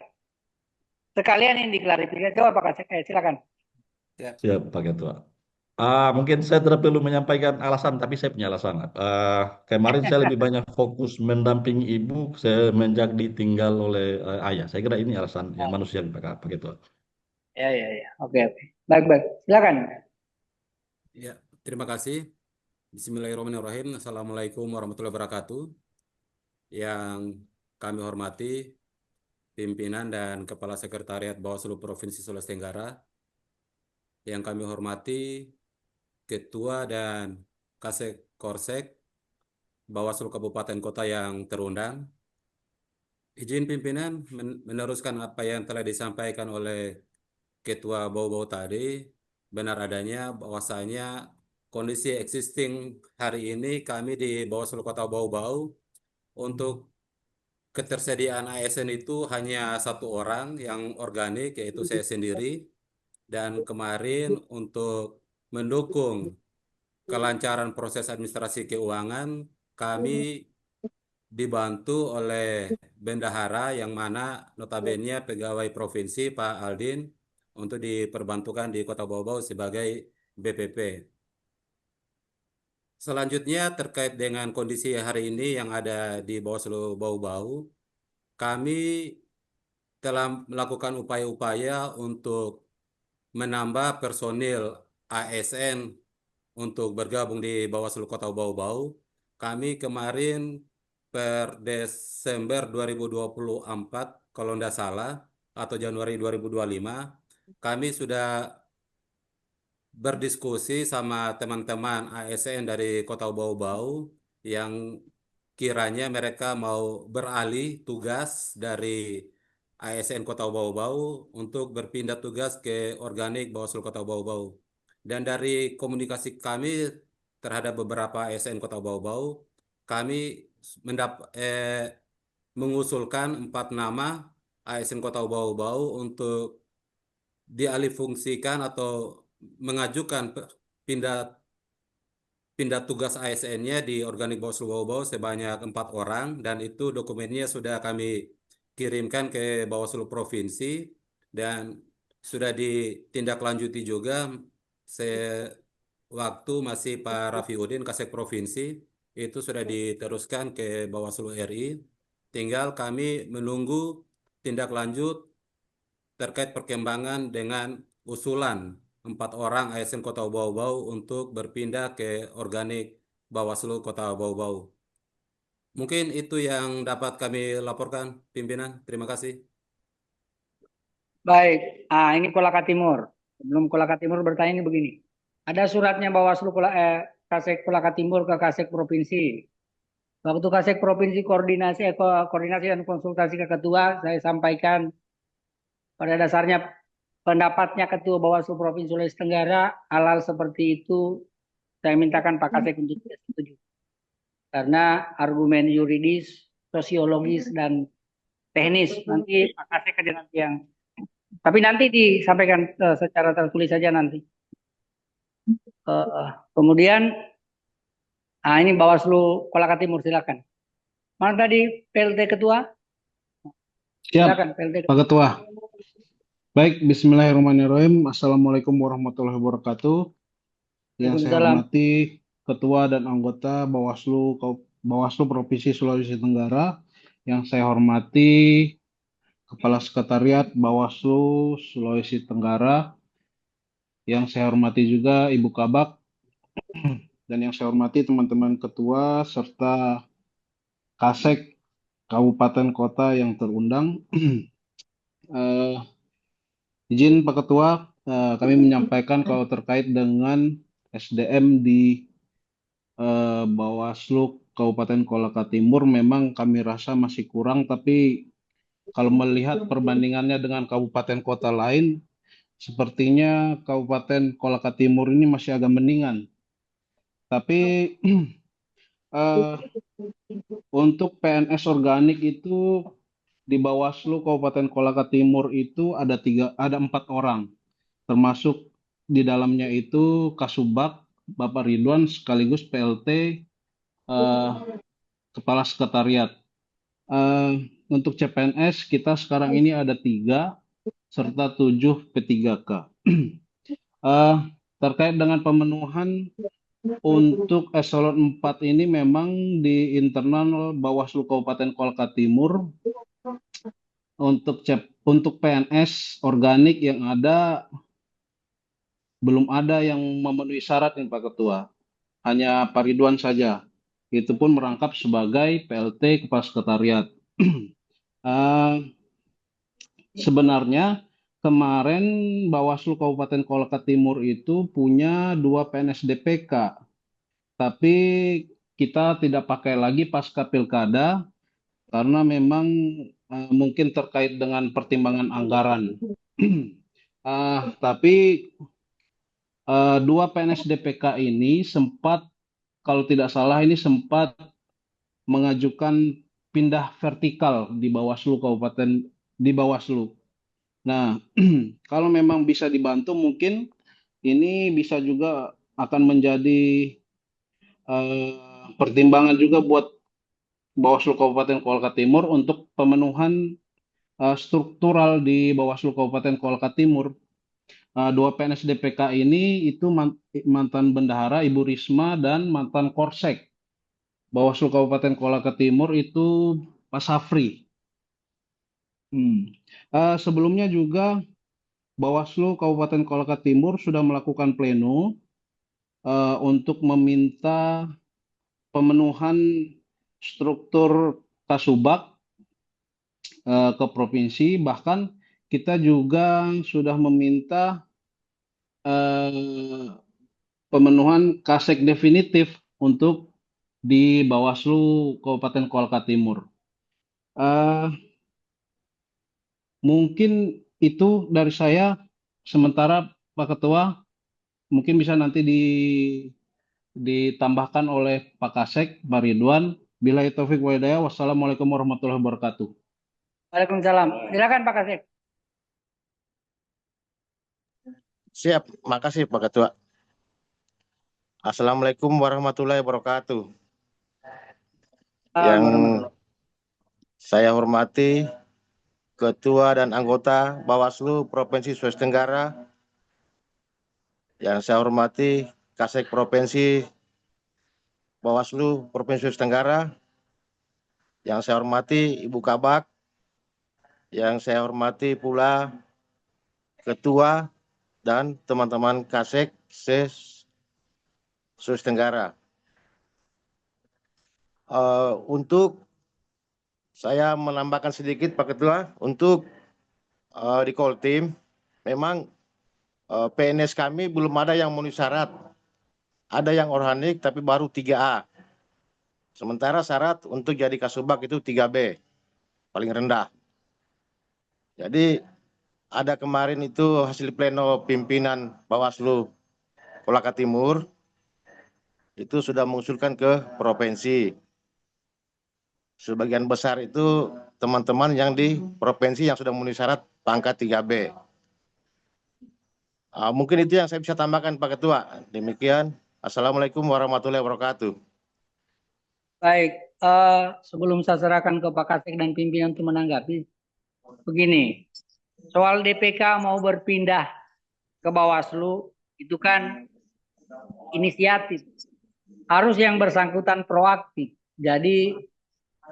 Sekalian ini diklarifikasi. Coba Pak Kasek, silakan. Siap Pak Ketua. Mungkin saya tidak perlu menyampaikan alasan, tapi saya punya alasan. Kemarin saya lebih banyak fokus mendampingi ibu, saya menjak ditinggal oleh ayah. Saya kira ini alasan yang manusiawi Pak Ketua. Ya. Oke. Baik. Silakan. Ya, terima kasih. Bismillahirrahmanirrahim. Assalamualaikum warahmatullahi wabarakatuh. Yang kami hormati pimpinan dan Kepala Sekretariat Bawaslu Provinsi Sulawesi Tenggara. Yang kami hormati Ketua dan Kasek Korsek Bawaslu Kabupaten Kota yang terundang. Izin pimpinan meneruskan apa yang telah disampaikan oleh Ketua Bau-Bau tadi. Benar adanya bahwasanya kondisi existing hari ini kami di Bawaslu Kota Bau-Bau untuk ketersediaan ASN itu hanya 1 orang yang organik yaitu saya sendiri, dan kemarin untuk mendukung kelancaran proses administrasi keuangan kami dibantu oleh bendahara yang mana notabene pegawai provinsi Pak Aldin untuk diperbantukan di Kota Bau-Bau sebagai BPP. Selanjutnya terkait dengan kondisi hari ini yang ada di Bawaslu Bau-Bau, kami telah melakukan upaya-upaya untuk menambah personil ASN untuk bergabung di Bawaslu Kota Bau-Bau. Kami kemarin per Desember 2024 kalau tidak salah atau Januari 2025 kami sudah berdiskusi sama teman-teman ASN dari Kota Bau-Bau yang kiranya mereka mau beralih tugas dari ASN Kota Bau-Bau untuk berpindah tugas ke organik Bawaslu Kota Bau-Bau. Dan dari komunikasi kami terhadap beberapa ASN Kota Bau-Bau, kami mengusulkan 4 nama ASN Kota Bau-Bau untuk dialihfungsikan atau mengajukan pindah tugas ASN-nya di organik Bawaslu Bau-Bau sebanyak 4 orang, dan itu dokumennya sudah kami kirimkan ke Bawaslu Provinsi dan sudah ditindaklanjuti juga sewaktu masih Pak Rafiuddin Kasek Provinsi, itu sudah diteruskan ke Bawaslu RI. Tinggal kami menunggu tindak lanjut terkait perkembangan dengan usulan 4 orang ASN Kota Bau-Bau untuk berpindah ke organik Bawaslu Kota Bau-Bau. Mungkin itu yang dapat kami laporkan, pimpinan. Terima kasih. Baik, ini Kolaka Timur. Sebelum Kolaka Timur bertanya ini begini. Ada suratnya Bawaslu Kasek Kolaka Timur ke Kasek Provinsi. Waktu Kasek Provinsi koordinasi dan konsultasi ke Ketua, saya sampaikan pada dasarnya pendapatnya Ketua Bawaslu Provinsi Sulawesi Tenggara hal-hal seperti itu saya mintakan Pak Kasek untuk tidak setuju. Karena argumen yuridis, sosiologis, dan teknis nanti Pak Kasek aja nanti yang Tapi nanti disampaikan secara tertulis saja nanti. Kemudian, ini Bawaslu Kolaka Timur, silakan. Mana tadi PLT Ketua? Siap, Silakan PLT Ketua. Pak Ketua. Baik, Bismillahirrahmanirrahim. Assalamualaikum warahmatullahi wabarakatuh. Yang saya Waalaikumsalam. hormati Ketua dan anggota Bawaslu Provinsi Sulawesi Tenggara. Yang saya hormati Kepala Sekretariat Bawaslu Sulawesi Tenggara. Yang saya hormati juga Ibu Kabak. Dan yang saya hormati teman-teman ketua serta Kasek Kabupaten Kota yang terundang. Izin Pak Ketua, kami menyampaikan kalau terkait dengan SDM di Bawaslu Kabupaten Kolaka Timur memang kami rasa masih kurang, tapi kalau melihat perbandingannya dengan kabupaten kota lain, sepertinya Kabupaten Kolaka Timur ini masih agak mendingan. Tapi untuk PNS organik itu di Bawaslu Kabupaten Kolaka Timur itu ada 4 orang, termasuk di dalamnya itu Kasubag, Bapak Ridwan sekaligus PLT Kepala Sekretariat. Untuk CPNS kita sekarang ini ada 3 serta 7 P3K. Terkait dengan pemenuhan untuk eselon 4 ini memang di internal Bawaslu Kabupaten Kolaka Timur untuk PNS organik yang ada belum ada yang memenuhi syarat nih Pak Ketua. Hanya Pak Ridwan saja. Itu pun merangkap sebagai PLT Kepala Sekretariat. Sebenarnya kemarin Bawaslu Kabupaten Kolaka Timur itu punya 2 PNS DPK. Tapi kita tidak pakai lagi pasca pilkada karena memang mungkin terkait dengan pertimbangan anggaran. Tapi 2 PNS DPK ini sempat, kalau tidak salah ini sempat mengajukan pindah vertikal di Bawaslu Nah, kalau memang bisa dibantu mungkin ini bisa juga akan menjadi pertimbangan juga buat Bawaslu Kabupaten Kolaka Timur untuk pemenuhan struktural di Bawaslu Kabupaten Kolaka Timur. 2 PNS DPK ini itu mantan bendahara Ibu Risma dan mantan Korsek. Bawaslu Kabupaten Kolaka Timur itu Pak Safri. Sebelumnya juga Bawaslu Kabupaten Kolaka Timur sudah melakukan pleno untuk meminta pemenuhan struktur Kasubag ke provinsi. Bahkan kita juga sudah meminta pemenuhan Kasek definitif untuk di Bawaslu Kabupaten Kolaka Timur. Mungkin itu dari saya. Sementara Pak Ketua mungkin bisa nanti ditambahkan oleh Pak Kasek, Pak Ridwan. Billahi taufik wa hidayah. Wassalamualaikum warahmatullahi wabarakatuh. Waalaikumsalam. Silakan Pak Kasek. Siap, makasih Pak Ketua. Assalamualaikum warahmatullahi wabarakatuh. Yang saya hormati Ketua dan anggota Bawaslu Provinsi Sulawesi Tenggara, yang saya hormati Kasek Provinsi Bawaslu Provinsi Sulawesi Tenggara, yang saya hormati Ibu Kabak, yang saya hormati pula Ketua dan teman-teman Kasek Sulawesi Tenggara. Untuk saya menambahkan sedikit Pak Ketua, untuk di Koltim memang PNS kami belum ada yang memenuhi syarat. Ada yang organik tapi baru 3A. Sementara syarat untuk jadi Kasubag itu 3B, paling rendah. Jadi ada kemarin itu hasil pleno pimpinan Bawaslu Kolaka Timur, itu sudah mengusulkan ke provinsi. Sebagian besar itu teman-teman yang di provinsi yang sudah memenuhi syarat pangkat 3B. Mungkin itu yang saya bisa tambahkan Pak Ketua. Demikian. Assalamualaikum warahmatullahi wabarakatuh. Baik, sebelum saya serahkan ke Pak Kasek dan pimpinan untuk menanggapi, begini, soal DPK mau berpindah ke Bawaslu itu kan inisiatif, harus yang bersangkutan proaktif. Jadi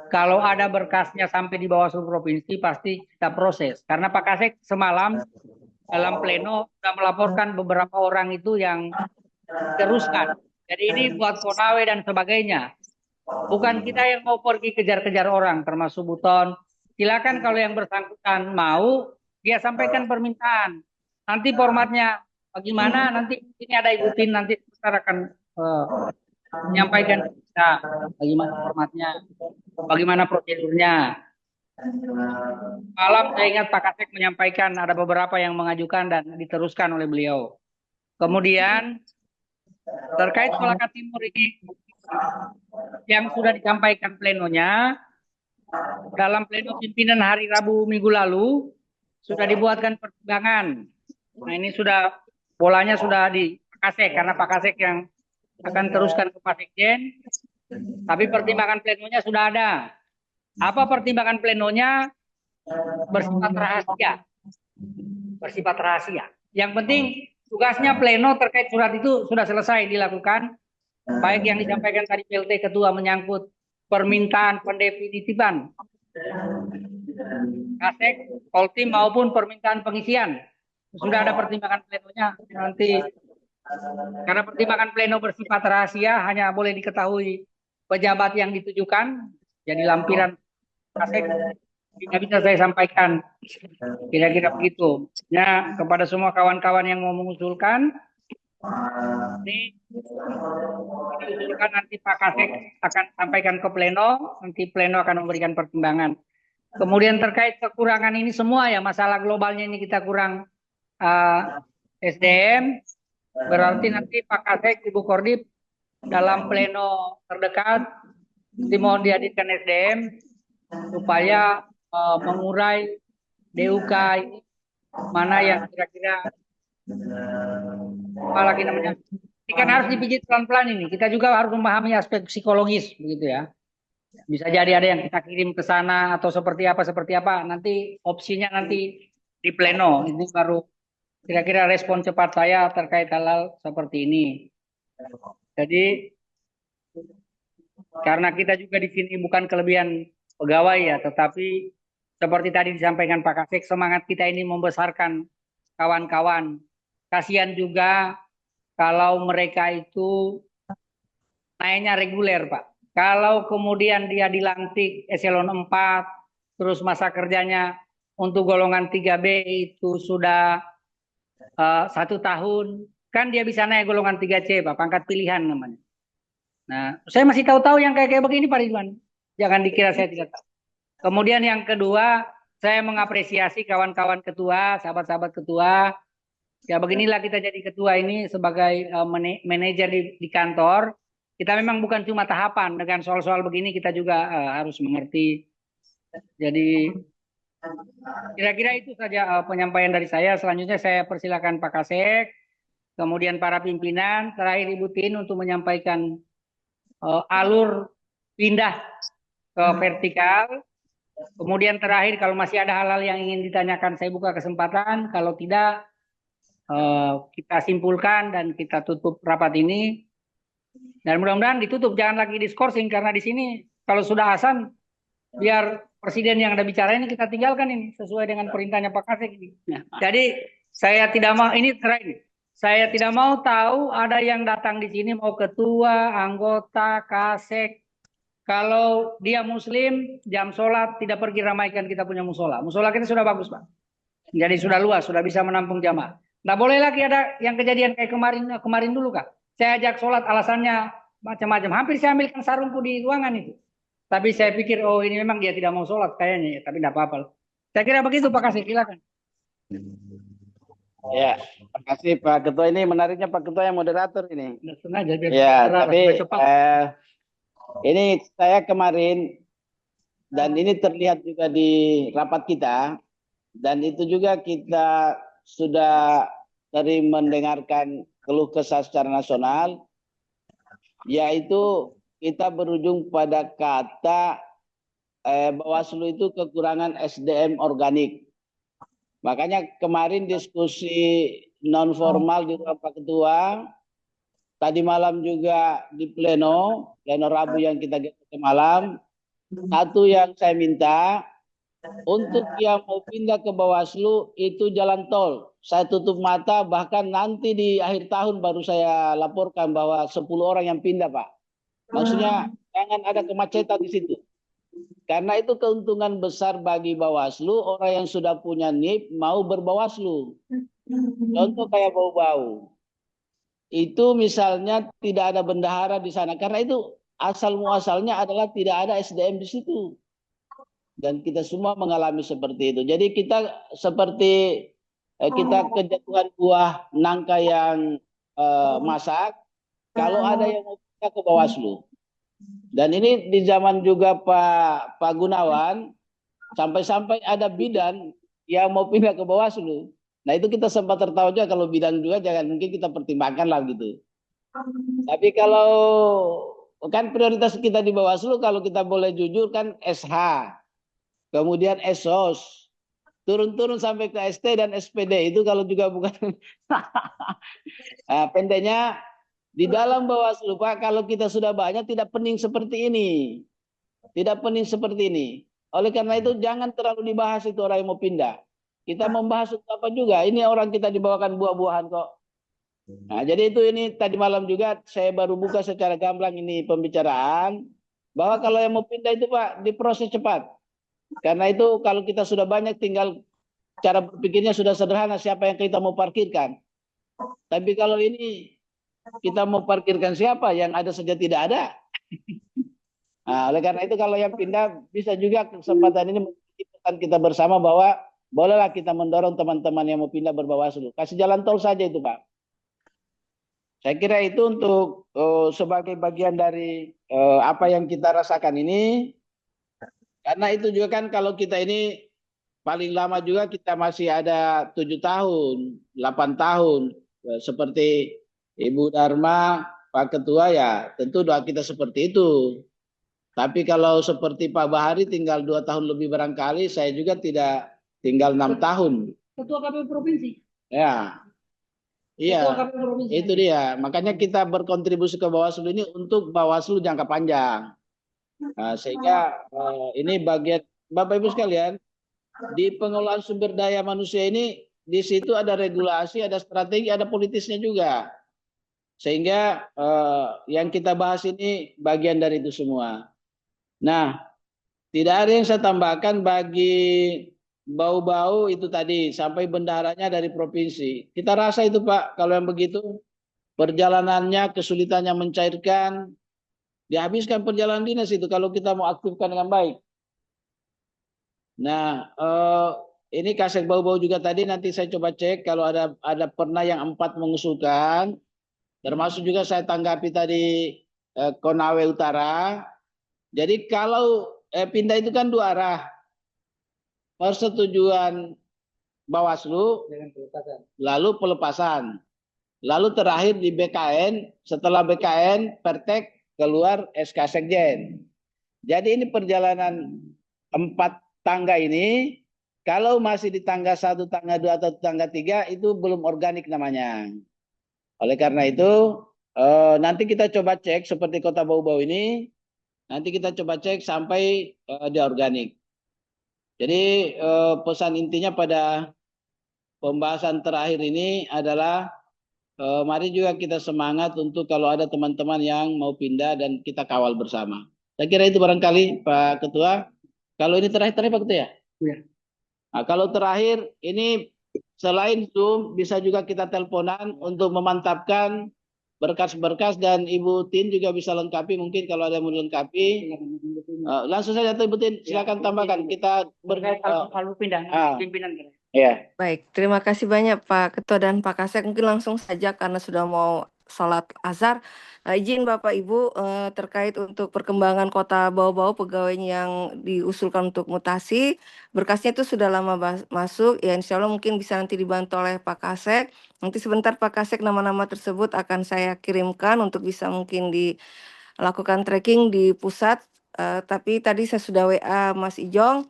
kalau ada berkasnya sampai di Bawaslu provinsi pasti kita proses. Karena Pak Kasek semalam dalam pleno sudah melaporkan beberapa orang itu yang teruskan. Jadi ini buat Konawe dan sebagainya. Bukan kita yang mau pergi kejar-kejar orang, termasuk Buton. Silakan kalau yang bersangkutan mau, dia sampaikan permintaan. Nanti formatnya bagaimana, nanti ini ada ikutin, nanti kita akan menyampaikan kita bagaimana formatnya, bagaimana prosedurnya. Malam saya ingat Pak Kasek menyampaikan ada beberapa yang mengajukan dan diteruskan oleh beliau. Kemudian terkait Kolaka Timur ini yang sudah disampaikan plenonya, dalam pleno pimpinan hari Rabu minggu lalu sudah dibuatkan pertimbangan. Nah ini sudah bolanya sudah di Pak Kasek karena Pak Kasek yang akan teruskan ke Pak Sekjen. Tapi pertimbangan plenonya sudah ada. Apa pertimbangan plenonya? Bersifat rahasia. Bersifat rahasia. Yang penting tugasnya pleno terkait surat itu sudah selesai dilakukan. Baik yang disampaikan tadi PLT Ketua menyangkut permintaan pendefinitifan Kasek, Koltim maupun permintaan pengisian. Sudah ada pertimbangan plenonya nanti. Karena pertimbangan pleno bersifat rahasia hanya boleh diketahui pejabat yang ditujukan. Jadi lampiran Kasek tidak bisa saya sampaikan. Kira-kira begitu. Ya, kepada semua kawan-kawan yang mau mengusulkan, ini diusulkan nanti Pak Kasek akan sampaikan ke pleno, nanti pleno akan memberikan pertimbangan. Kemudian terkait kekurangan ini semua ya, masalah globalnya ini kita kurang SDM, berarti nanti Pak Kasek, Ibu Kordip dalam pleno terdekat nanti mohon dihadirkan SDM supaya mengurai DUK ini mana yang kira-kira apa lagi namanya, ini kan harus dipijit pelan-pelan ini. Kita juga harus memahami aspek psikologis begitu ya. Bisa jadi ada yang kita kirim ke sana atau seperti apa. Nanti opsinya nanti di pleno. Ini baru kira-kira respon cepat saya terkait hal-hal seperti ini. Jadi karena kita juga di sini bukan kelebihan pegawai ya, tetapi seperti tadi disampaikan Pak Kasek, semangat kita ini membesarkan kawan-kawan. Kasihan juga kalau mereka itu naiknya reguler, Pak. Kalau kemudian dia dilantik eselon 4, terus masa kerjanya untuk golongan 3B itu sudah 1 tahun, kan dia bisa naik golongan 3C, Pak, pangkat pilihan namanya. Nah, saya masih tahu-tahu yang kayak begini, Pak Ridwan. Jangan dikira saya tidak tahu. Kemudian yang kedua, saya mengapresiasi kawan-kawan ketua, sahabat-sahabat ketua. Ya beginilah kita jadi ketua ini sebagai manajer di kantor. Kita memang bukan cuma tahapan, dengan soal-soal begini kita juga harus mengerti. Jadi kira-kira itu saja penyampaian dari saya. Selanjutnya saya persilakan Pak Kasek, kemudian para pimpinan, terakhir Ibu Tin untuk menyampaikan alur pindah ke vertikal. Kemudian terakhir kalau masih ada hal-hal yang ingin ditanyakan saya buka kesempatan. Kalau tidak kita simpulkan dan kita tutup rapat ini. Dan mudah-mudahan ditutup, jangan lagi diskorsing karena di sini kalau sudah azan biar presiden yang ada bicara ini kita tinggalkan ini sesuai dengan perintahnya Pak Kasek ini. Nah, jadi saya tidak mau ini terakhir. Saya tidak mau tahu ada yang datang di sini mau ketua, anggota, Kasek. Kalau dia muslim, jam sholat tidak pergi ramaikan kita punya musola. Musola kita sudah bagus, Pak. Jadi sudah luas, sudah bisa menampung jamaah. Nggak boleh lagi ada yang kejadian kayak kemarin dulu, Kak. Saya ajak sholat alasannya macam-macam. Hampir saya ambilkan sarungku di ruangan itu. Tapi saya pikir, oh ini memang dia tidak mau sholat kayaknya. Tapi tidak apa-apa. Saya kira begitu, Pak Kasih. Silakan. Ya, terima kasih Pak Ketua. Ini menariknya Pak Ketua yang moderator ini. Sengaja biar Ya, tapi cepat. ini saya kemarin dan ini terlihat juga di rapat kita dan itu juga kita sudah tadi mendengarkan keluh kesah secara nasional, yaitu kita berujung pada kata Bawaslu itu kekurangan SDM organik. Makanya kemarin diskusi non formal di ruang Pak Ketua, tadi malam juga di pleno Rabu yang kita geser malam, satu yang saya minta, untuk yang mau pindah ke Bawaslu itu jalan tol. Saya tutup mata, bahkan nanti di akhir tahun baru saya laporkan bahwa 10 orang yang pindah, Pak. Maksudnya jangan ada kemacetan di situ. Karena itu keuntungan besar bagi Bawaslu, orang yang sudah punya NIP mau berbawaslu. Contoh kayak Bau-Bau. Itu misalnya tidak ada bendahara di sana. Karena itu asal muasalnya adalah tidak ada SDM di situ. Dan kita semua mengalami seperti itu. Jadi kita seperti kita kejatuhan buah nangka yang masak, kalau ada yang mau pindah ke Bawaslu. Dan ini di zaman juga Pak Gunawan, sampai-sampai ada bidan yang mau pindah ke Bawaslu. Nah itu kita sempat tertawa juga, kalau bidan juga jangan, mungkin kita pertimbangkan lah gitu. Tapi kalau kan prioritas kita di Bawaslu, kalau kita boleh jujur kan SH, kemudian SOS, turun-turun sampai ke ST dan SPD, itu kalau juga bukan nah, pendeknya di dalam Bawaslu, Pak, kalau kita sudah banyak tidak pening seperti ini. Tidak pening seperti ini. Oleh karena itu jangan terlalu dibahas itu orang yang mau pindah. Kita membahas untuk apa juga. Ini orang kita dibawakan buah-buahan kok. Nah, jadi itu ini tadi malam juga saya baru buka secara gamblang ini pembicaraan. Bahwa kalau yang mau pindah itu Pak diproses cepat. Karena itu kalau kita sudah banyak tinggal cara berpikirnya sudah sederhana, siapa yang kita mau parkirkan. Tapi kalau ini kita mau parkirkan siapa, yang ada saja tidak ada. Nah, oleh karena itu kalau yang pindah bisa juga kesempatan ini menunjukkan kita bersama bahwa bolehlah kita mendorong teman-teman yang mau pindah berbawaslu. Kasih jalan tol saja itu Pak. Saya kira itu untuk sebagai bagian dari apa yang kita rasakan ini. Karena itu juga kan kalau kita ini paling lama juga kita masih ada 7 tahun, 8 tahun. Seperti Ibu Dharma, Pak Ketua ya tentu doa kita seperti itu. Tapi kalau seperti Pak Bahari tinggal 2 tahun lebih barangkali, saya juga tidak tinggal 6 tahun. Ketua KPU Provinsi. Ya, iya, itu dia. Makanya kita berkontribusi ke Bawaslu ini untuk Bawaslu jangka panjang. Nah, sehingga ini bagian Bapak Ibu sekalian, di pengelolaan sumber daya manusia ini, di situ ada regulasi, ada strategi, ada politisnya juga. Sehingga yang kita bahas ini bagian dari itu semua. Nah, tidak ada yang saya tambahkan bagi Bau-Bau itu tadi, sampai bendaharanya dari provinsi. Kita rasa itu Pak, kalau yang begitu, perjalanannya, kesulitannya mencairkan, dihabiskan perjalanan dinas itu kalau kita mau aktifkan dengan baik. Nah, ini Kasek Bau-Bau juga tadi nanti saya coba cek kalau ada pernah yang 4 mengusulkan. Termasuk juga saya tanggapi tadi Konawe Utara. Jadi kalau pindah itu kan 2 arah. Persetujuan Bawaslu, lalu pelepasan. Lalu terakhir di BKN, setelah BKN, Pertek, keluar SK Sekjen. Jadi ini perjalanan 4 tangga ini, kalau masih di tangga 1, tangga 2, atau tangga 3, itu belum organik namanya. Oleh karena itu, nanti kita coba cek seperti Kota Bau-Bau ini, nanti kita coba cek sampai di organik. Jadi pesan intinya pada pembahasan terakhir ini adalah mari juga kita semangat untuk kalau ada teman-teman yang mau pindah dan kita kawal bersama. Saya kira itu barangkali Pak Ketua. Kalau ini terakhir Pak Ketua ya? Iya. Nah, kalau terakhir ini selain Zoom bisa juga kita teleponan untuk memantapkan berkas-berkas, dan Ibu Tin juga bisa lengkapi mungkin kalau ada yang mau dilengkapi. Langsung saja Ibu Tin, silakan tambahkan. Kita kalau pindah pimpinan. Ya. Baik, terima kasih banyak Pak Ketua dan Pak Kasek. Mungkin langsung saja karena sudah mau sholat azhar. Izin Bapak Ibu terkait untuk perkembangan Kota Bau-Bau pegawainya yang diusulkan untuk mutasi, berkasnya itu sudah lama masuk, ya insya Allah mungkin bisa nanti dibantu oleh Pak Kasek. Nanti sebentar Pak Kasek nama-nama tersebut akan saya kirimkan untuk bisa mungkin dilakukan tracking di pusat. Tapi tadi saya sudah WA Mas Ijong,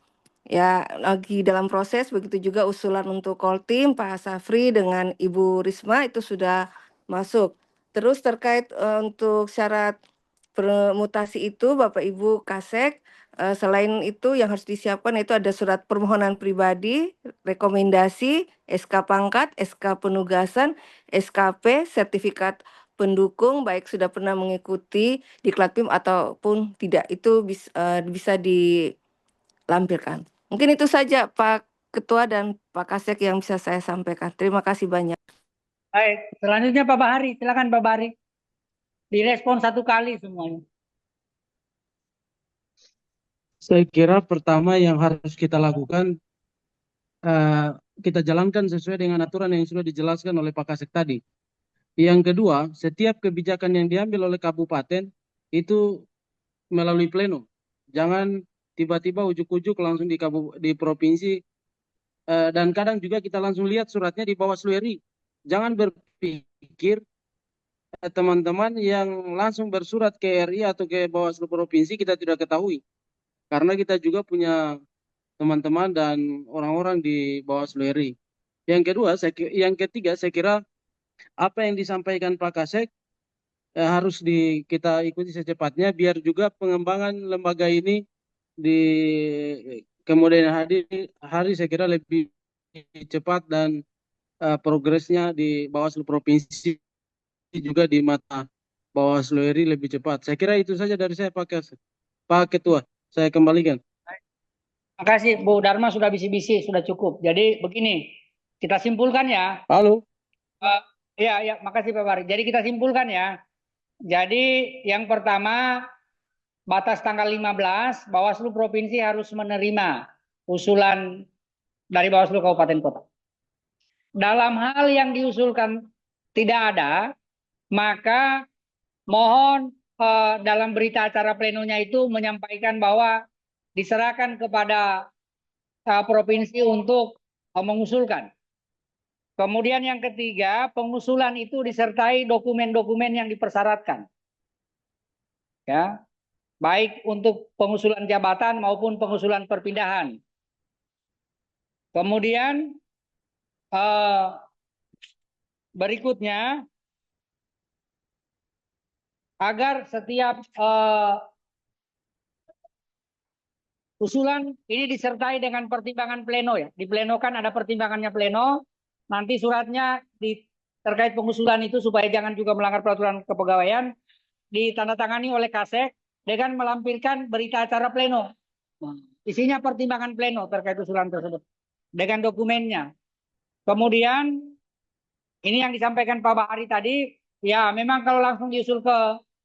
ya lagi dalam proses, begitu juga usulan untuk Koltim Pak Safri dengan Ibu Risma itu sudah masuk. Terus terkait untuk syarat permutasi itu Bapak Ibu Kasek, selain itu yang harus disiapkan itu ada surat permohonan pribadi, rekomendasi, SK pangkat, SK penugasan, SKP, sertifikat pendukung baik sudah pernah mengikuti di Klatpim ataupun tidak, itu bisa dilampirkan. Mungkin itu saja Pak Ketua dan Pak Kasek yang bisa saya sampaikan. Terima kasih banyak. Baik, selanjutnya Pak Bahari, silakan Pak Bahari. Direspon 1 kali semuanya. Saya kira pertama yang harus kita lakukan, kita jalankan sesuai dengan aturan yang sudah dijelaskan oleh Pak Kasek tadi. Yang kedua, setiap kebijakan yang diambil oleh kabupaten itu melalui pleno. Jangan tiba-tiba ujuk-ujuk langsung di provinsi, dan kadang juga kita langsung lihat suratnya di Bawaslu RI. Jangan berpikir teman-teman yang langsung bersurat ke RI atau ke Bawaslu provinsi kita tidak ketahui. Karena kita juga punya teman-teman dan orang-orang di Bawaslu RI. Yang ketiga, saya kira apa yang disampaikan Pak Kasek harus kita ikuti secepatnya, biar juga pengembangan lembaga ini di kemudian hari saya kira lebih cepat dan progresnya di Bawaslu provinsi juga di mata Bawaslu RI lebih cepat. Saya kira itu saja dari saya Pak Ketua. Saya kembalikan. Terima kasih Bu Dharma, sudah bisi-bisi, sudah cukup. Jadi begini, kita simpulkan ya. Halo. Ya, makasih Pak Bahari. Jadi kita simpulkan ya. Jadi yang pertama, batas tanggal 15, Bawaslu Provinsi harus menerima usulan dari Bawaslu Kabupaten Kota. Dalam hal yang diusulkan tidak ada, maka mohon dalam berita acara plenonya itu menyampaikan bahwa diserahkan kepada provinsi untuk mengusulkan. Kemudian yang ketiga, pengusulan itu disertai dokumen-dokumen yang dipersyaratkan. Ya, baik untuk pengusulan jabatan maupun pengusulan perpindahan. Kemudian berikutnya, agar setiap usulan ini disertai dengan pertimbangan pleno ya. Di pleno kan ada pertimbangannya pleno. Nanti suratnya terkait pengusulan itu supaya jangan juga melanggar peraturan kepegawaian ditandatangani oleh Kasek dengan melampirkan berita acara pleno. Isinya pertimbangan pleno terkait usulan tersebut dengan dokumennya. Kemudian ini yang disampaikan Pak Bahari tadi, ya memang kalau langsung diusul ke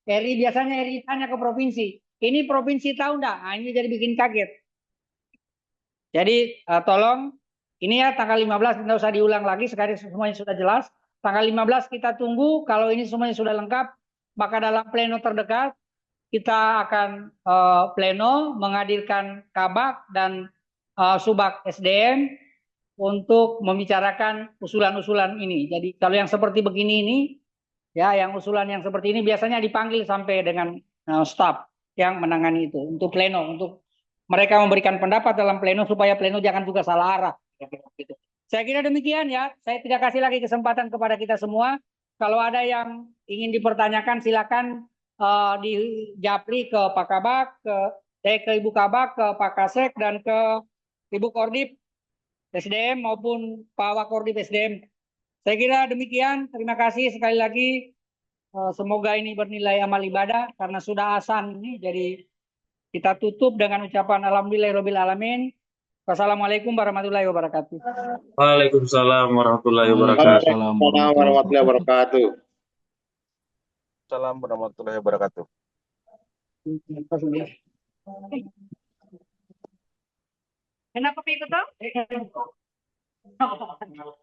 RI biasanya RI tanya ke provinsi. Ini provinsi tahu enggak? Nah, ini jadi bikin kaget. Jadi tolong ini ya tanggal 15 tidak usah diulang lagi, sekarang semuanya sudah jelas. Tanggal 15 kita tunggu, kalau ini semuanya sudah lengkap, maka dalam pleno terdekat kita akan pleno menghadirkan Kabak dan Subak SDM untuk membicarakan usulan-usulan ini. Jadi kalau yang seperti begini ini, ya yang usulan yang seperti ini biasanya dipanggil sampai dengan staf yang menangani itu untuk pleno, untuk mereka memberikan pendapat dalam pleno supaya pleno jangan juga salah arah. Gitu. Saya kira demikian ya. Saya tidak kasih lagi kesempatan kepada kita semua. Kalau ada yang ingin dipertanyakan silakan di Japri ke Pak Kabak, ke Ibu Kabak, ke Pak Kasek dan ke Ibu Kordip SDM maupun Pak Wakordip SDM. Saya kira demikian. Terima kasih sekali lagi. Semoga ini bernilai amal ibadah karena sudah azan ini. Jadi kita tutup dengan ucapan alhamdulillahirabbil alamin. Wassalamualaikum warahmatullahi wabarakatuh. Waalaikumsalam warahmatullahi wabarakatuh. Waalaikumsalam warahmatullahi wabarakatuh. Assalamualaikum warahmatullahi wabarakatuh. Kenapa Pak Ketua?